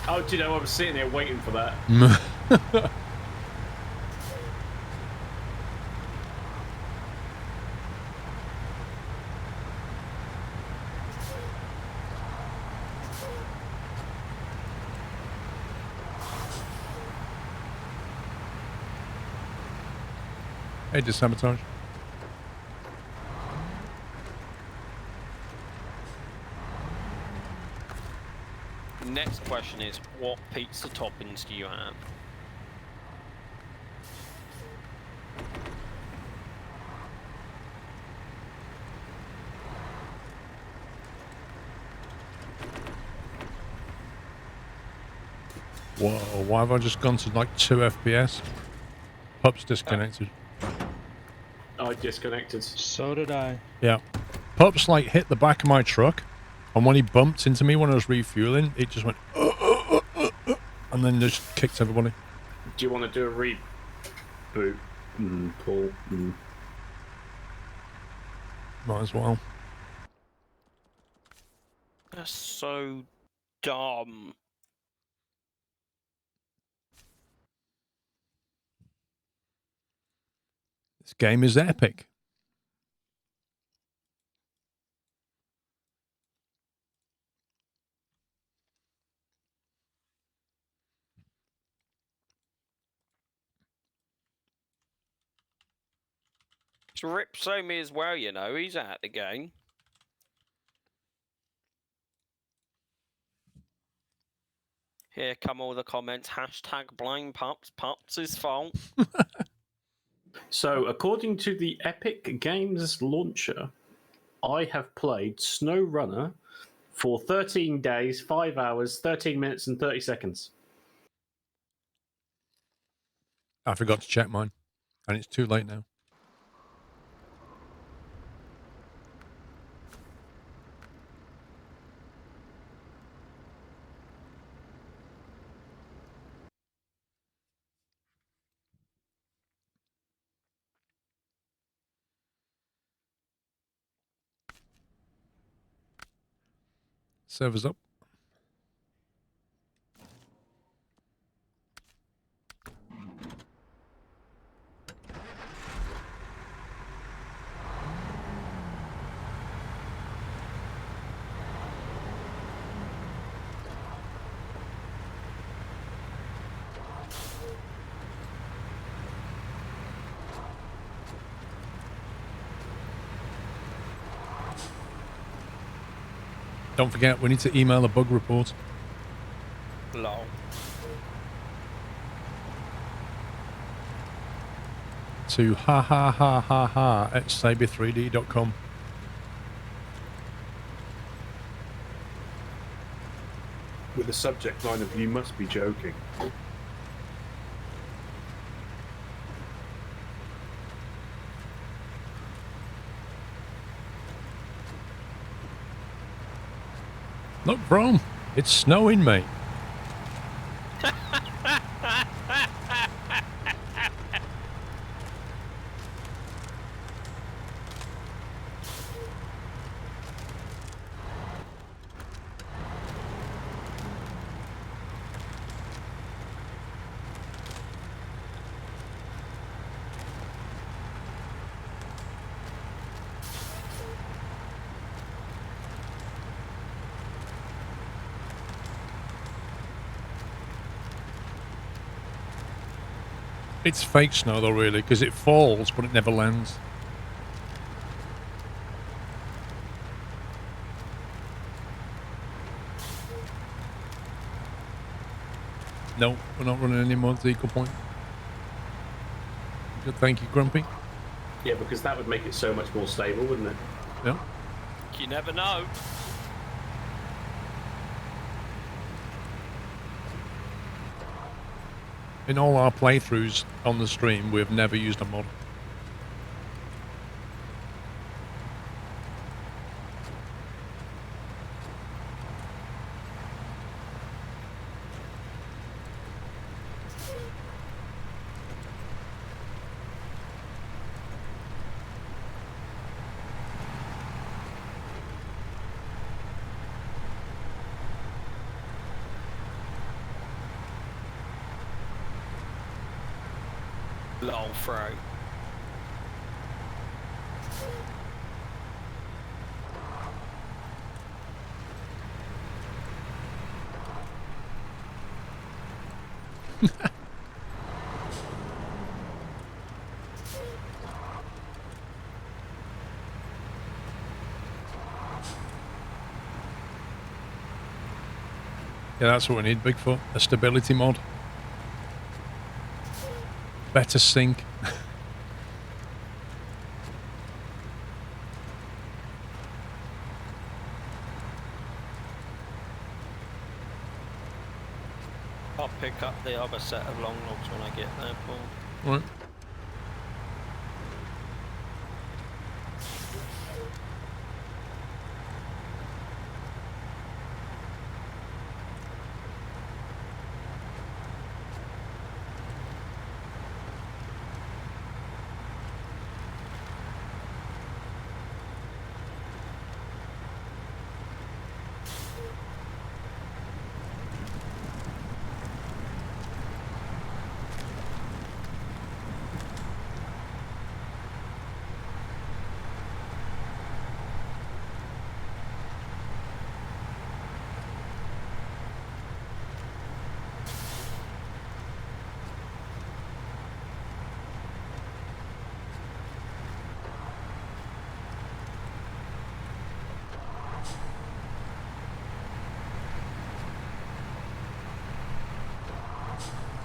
Speaker 3: Oh, do you know, I was sitting there waiting for that.
Speaker 1: Hey, just sabotage.
Speaker 2: Next question is, what pizza toppings do you have?
Speaker 1: Whoa, why have I just gone to like 2 FPS? Pup's disconnected.
Speaker 3: I disconnected.
Speaker 4: So did I.
Speaker 1: Yeah. Pup's like hit the back of my truck, and when he bumped into me when I was refueling, it just went, and then just kicked everybody.
Speaker 3: Do you want to do a reboot, Paul?
Speaker 1: Might as well.
Speaker 2: That's so dumb.
Speaker 1: This game is epic.
Speaker 2: It's Rip Somi as well, you know. He's out the game. Here come all the comments. Hashtag blame Pups. Pups' his fault.
Speaker 3: So, according to the Epic Games launcher, I have played SnowRunner for 13 days, 5 hours, 13 minutes, and 30 seconds.
Speaker 1: I forgot to check mine, and it's too late now. Server's up. Don't forget, we need to email a bug report.
Speaker 2: Lol.
Speaker 1: To at cyber3d.com.
Speaker 3: With the subject line of "You must be joking."
Speaker 1: Look, Brom, it's snowing, mate. It's fake snow, though, really, because it falls, but it never lands. No, we're not running any mods equal point. Good, thank you, Grumpy.
Speaker 3: Yeah, because that would make it so much more stable, wouldn't it?
Speaker 1: Yeah.
Speaker 2: You never know.
Speaker 1: In all our playthroughs on the stream, we've never used a mod.
Speaker 2: Lol, throw.
Speaker 1: Yeah, that's what we need, Bigfoot. A stability mod. Better sync.
Speaker 2: I'll pick up the other set of long logs when I get there, Paul.
Speaker 1: Right.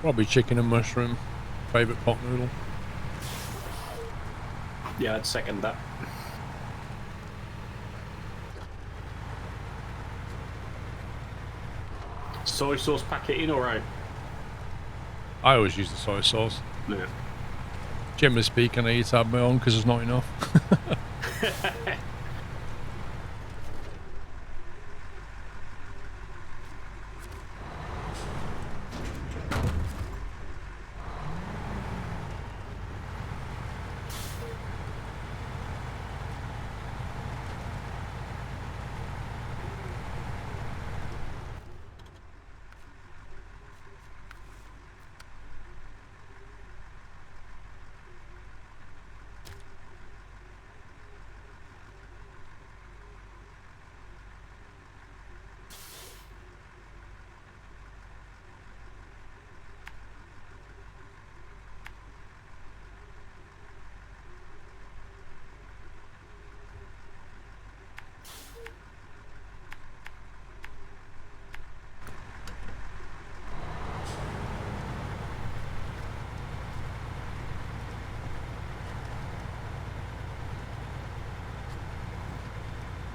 Speaker 1: Probably chicken and mushroom. Favourite pot noodle.
Speaker 3: Yeah, I'd second that. Soy sauce packet in, alright.
Speaker 1: I always use the soy sauce.
Speaker 3: Yeah.
Speaker 1: Generally speaking, I eat it out my own because there's not enough.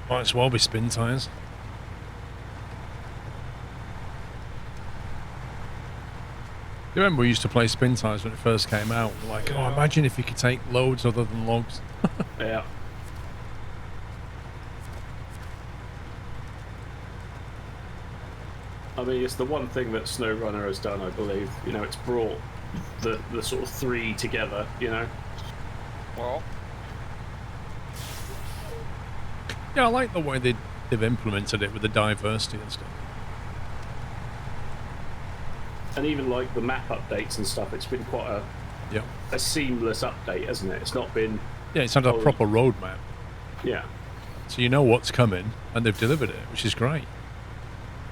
Speaker 1: Might as well be spin tyres. You remember we used to play spin tyres when it first came out? We're like, oh, imagine if you could take loads other than logs.
Speaker 3: Yeah. I mean, it's the one thing that SnowRunner has done, I believe. You know, it's brought the sort of three together, you know?
Speaker 2: Well,
Speaker 1: Yeah, I like the way they've implemented it with the diversity and stuff.
Speaker 3: And even like the map updates and stuff, it's been quite
Speaker 1: Yeah.
Speaker 3: a seamless update, hasn't it? It's not been,
Speaker 1: Yeah, it's had a proper roadmap.
Speaker 3: yeah.
Speaker 1: So you know what's coming, and they've delivered it, which is great.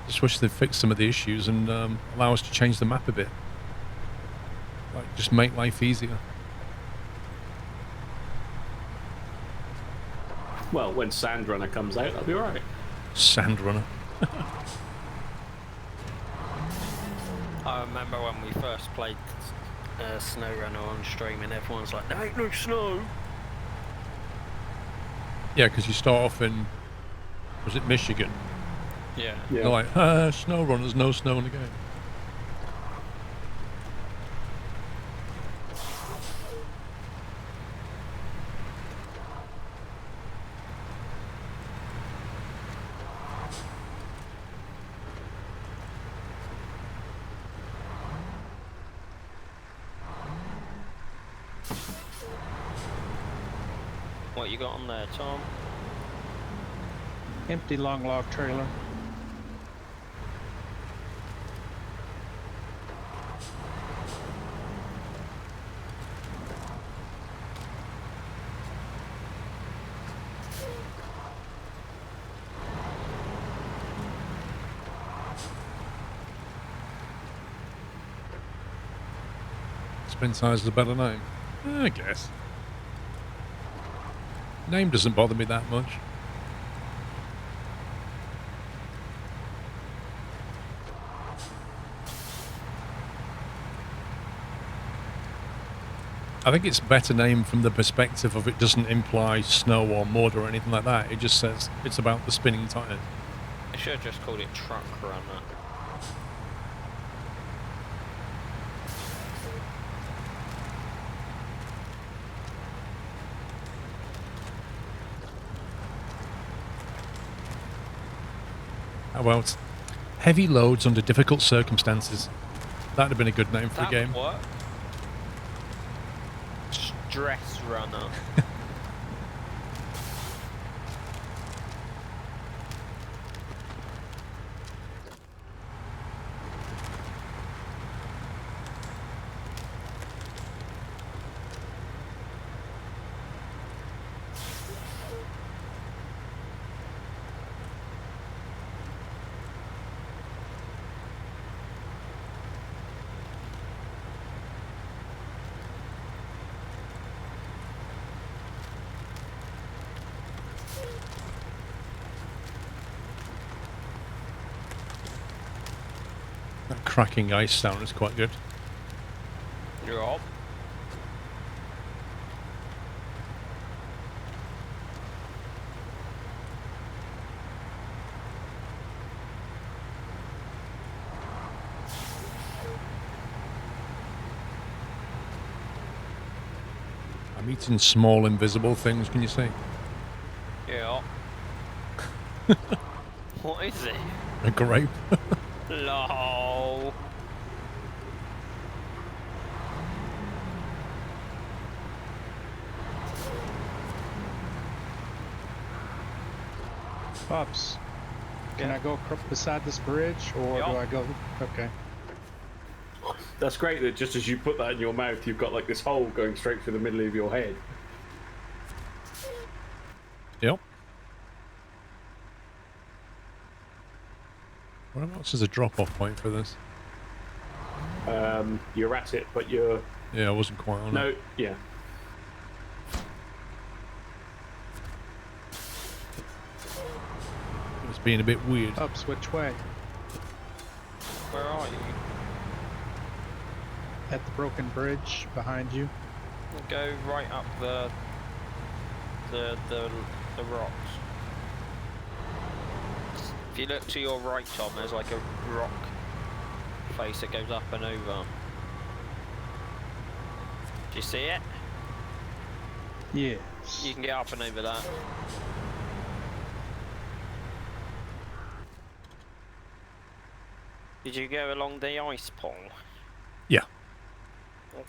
Speaker 1: Just wish they'd fixed some of the issues and allow us to change the map a bit. Like, just make life easier.
Speaker 3: Well, when SandRunner comes out, that'll be alright.
Speaker 1: SnowRunner.
Speaker 2: I remember when we first played SnowRunner on stream and everyone's like, there ain't no snow.
Speaker 1: Yeah, because you start off in, was it Michigan?
Speaker 2: Yeah.
Speaker 1: They're like, SnowRunner's no snow in the game.
Speaker 2: What you got on there, Tom?
Speaker 4: Empty long log trailer.
Speaker 1: Spin size is a better name. I guess. Name doesn't bother me that much. I think it's a better name from the perspective of it doesn't imply snow or mud or anything like that. It just says it's about the spinning tires.
Speaker 2: I should have just called it Truck Runner.
Speaker 1: How about heavy loads under difficult circumstances? That'd have been a good name for the game.
Speaker 2: What? Stress Runner.
Speaker 1: That cracking ice sound is quite good. I'm eating small invisible things, can you see?
Speaker 2: Yeah. What is it?
Speaker 1: A grape.
Speaker 2: Lol.
Speaker 4: Pops, can
Speaker 2: Yeah.
Speaker 4: I go beside this bridge, or
Speaker 2: Yeah.
Speaker 4: do I go? Okay.
Speaker 3: That's great that just as you put that in your mouth, you've got like this hole going straight through the middle of your head.
Speaker 1: Yep. Whereabouts is a drop-off point for this?
Speaker 3: You're at it, but you're...
Speaker 1: Yeah, I wasn't quite on it.
Speaker 3: No, yeah.
Speaker 1: It's being a bit weird.
Speaker 4: Pops, which way?
Speaker 2: Where are you?
Speaker 4: At the broken bridge behind you.
Speaker 2: Go right up the rocks. If you look to your right, Tom, there's like a rock face that goes up and over. Do you see it?
Speaker 4: Yes.
Speaker 2: You can get up and over that. Did you go along the ice pole?
Speaker 1: Yeah,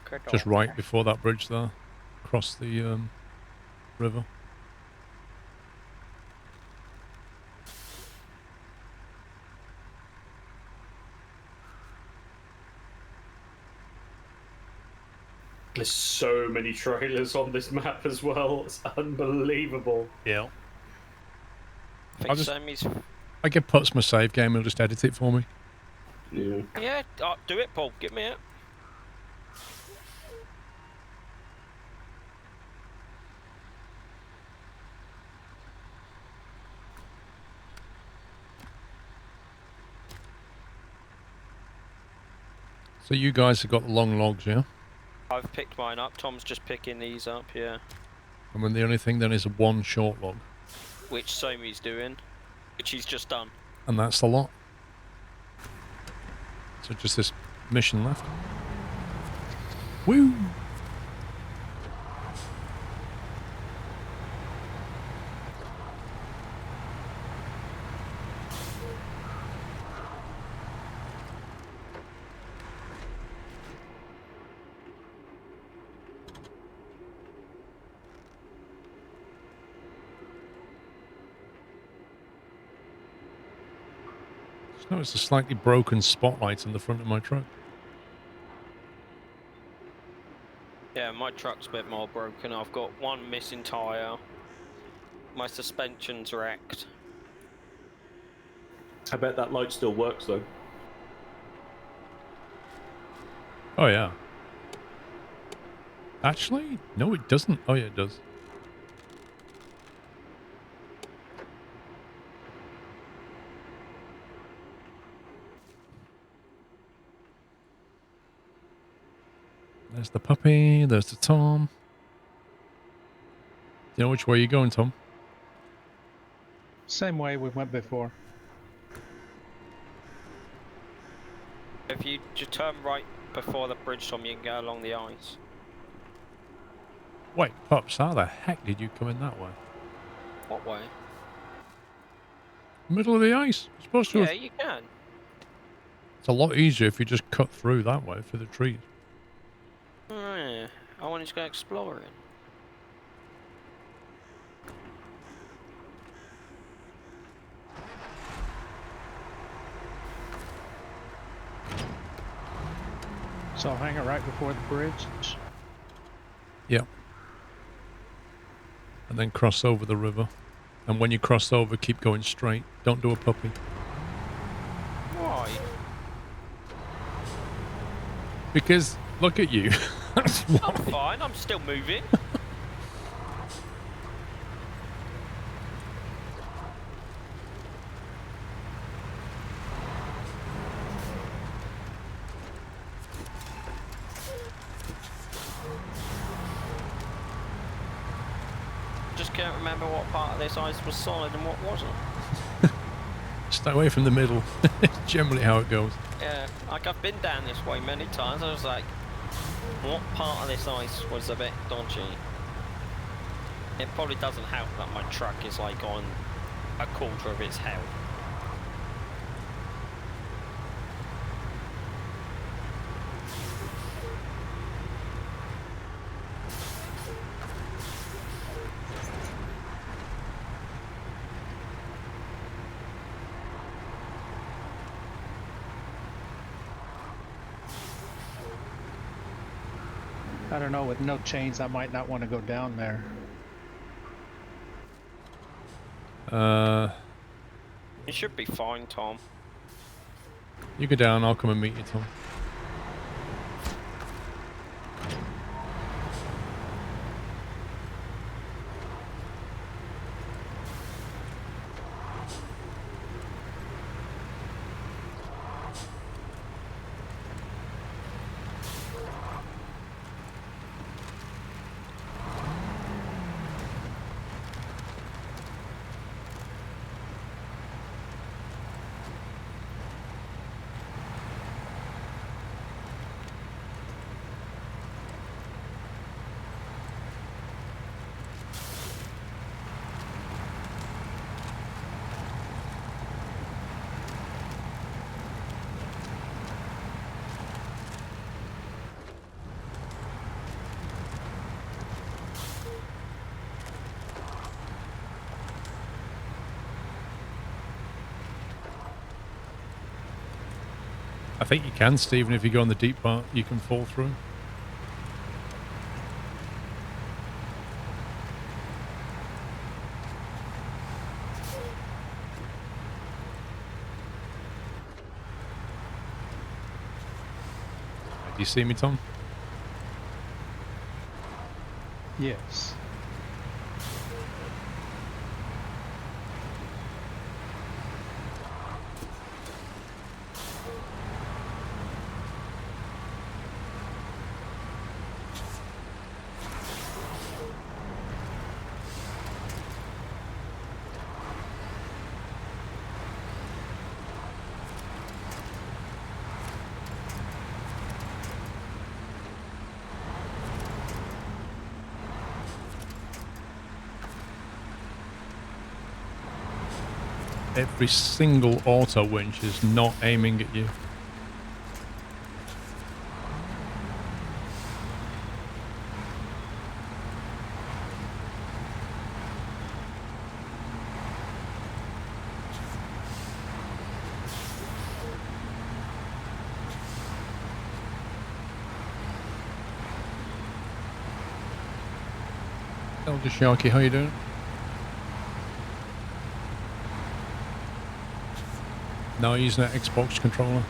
Speaker 2: Okay,
Speaker 1: just right before that bridge there. Across the river.
Speaker 3: There's so many trailers on this map as well. It's unbelievable.
Speaker 1: Yeah.
Speaker 2: I think
Speaker 1: I'll just-
Speaker 2: Sammy's...
Speaker 1: I give Putz my save game, he'll just edit it for me.
Speaker 3: Yeah.
Speaker 2: Yeah, do it, Paul. Give me it.
Speaker 1: So you guys have got the long logs, yeah?
Speaker 2: I've picked mine up. Tom's just picking these up, yeah.
Speaker 1: And then the only thing then is one short log.
Speaker 2: Which Somi's doing. Which he's just done.
Speaker 1: And that's the lot. So just this mission left. Woo! Just noticed a slightly broken spotlight in the front of my truck.
Speaker 2: Yeah, my truck's a bit more broken. I've got one missing tyre. My suspension's wrecked.
Speaker 3: I bet that light still works though.
Speaker 1: Oh yeah. Actually, no it doesn't. Oh yeah, it does. There's the puppy, there's the Tom. Do you know which way you're going, Tom?
Speaker 4: Same way we went before.
Speaker 2: If you just turn right before the bridge, Tom, you can go along the ice.
Speaker 1: Wait, Pops, how the heck did you come in that way?
Speaker 2: What way?
Speaker 1: Middle of the ice. You're supposed to
Speaker 2: Yeah,
Speaker 1: have...
Speaker 2: you can.
Speaker 1: It's a lot easier if you just cut through that way, through the trees.
Speaker 2: Oh, yeah. I wanted to go exploring.
Speaker 4: So I'll hang it right before the bridge.
Speaker 1: Yeah. And then cross over the river. And when you cross over, keep going straight. Don't do a puppy.
Speaker 2: Why?
Speaker 1: Because, look at you. That's why.
Speaker 2: I'm fine, I'm still moving. Just can't remember what part of this ice was solid and what wasn't.
Speaker 1: Stay away from the middle. It's generally how it goes.
Speaker 2: Yeah, like I've been down this way many times. I was like, what part of this ice was a bit dodgy? It probably doesn't help that my truck is like on a quarter of its health.
Speaker 4: I don't know, with no chains, I might not want to go down there.
Speaker 2: It should be fine, Tom.
Speaker 1: You go down, I'll come and meet you, Tom. I think you can, Stephen, if you go on the deep part, you can fall through. Do you see me, Tom?
Speaker 4: Yes.
Speaker 1: Every single auto winch is not aiming at you. Elder Sharky, how you doing? No, using that Xbox controller.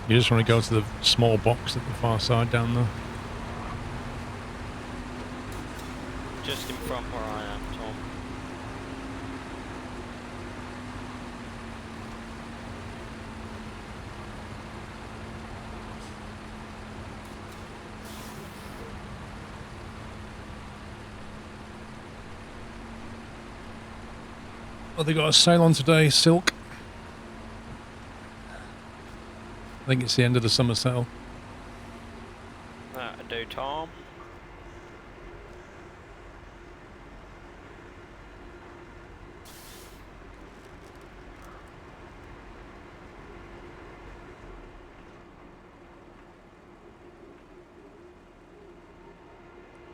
Speaker 1: You just want to go to the small box at the far side down there.
Speaker 2: Just in front where I am, Tom.
Speaker 1: Oh, they got a sale on today, silk. I think it's the end of the summer sale.
Speaker 2: That'll do, Tom.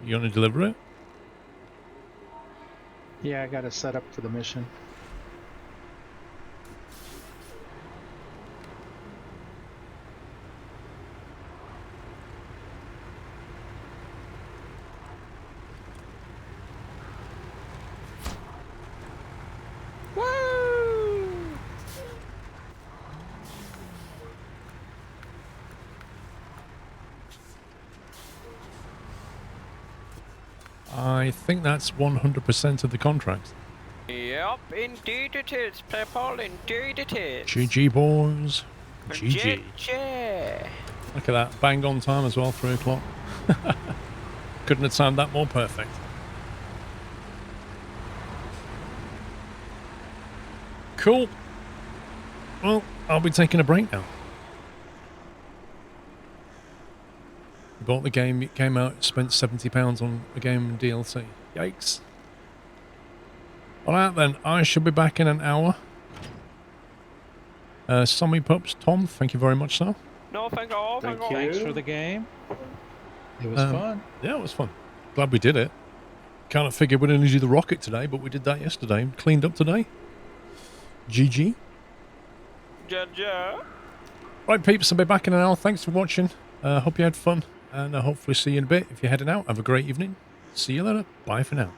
Speaker 1: You want to deliver it?
Speaker 4: Yeah, I got to set up for the mission.
Speaker 2: Woo!
Speaker 1: I think that's 100% of the contract.
Speaker 2: Yep, indeed it is, people. Indeed it is.
Speaker 1: GG, boys. GG.
Speaker 2: GG.
Speaker 1: Look at that. Bang on time as well, 3 o'clock. Couldn't have timed that more perfect. Cool. Well, I'll be taking a break now. Bought the game, it came out, spent £70 on a game and DLC. Yikes. Alright then, I shall be back in an hour. Sammy Pups, Tom, thank you very much, sir.
Speaker 2: No, thank you.
Speaker 3: Thank you.
Speaker 4: Thanks for the game. It was fun.
Speaker 1: Yeah, it was fun. Glad we did it. Kind of figured we'd only do the rocket today, but we did that yesterday. Cleaned up today. GG.
Speaker 2: Ja.
Speaker 1: Right, peeps, I'll be back in an hour. Thanks for watching. Hope you had fun. And I'll hopefully see you in a bit. If you're heading out, have a great evening. See you later. Bye for now.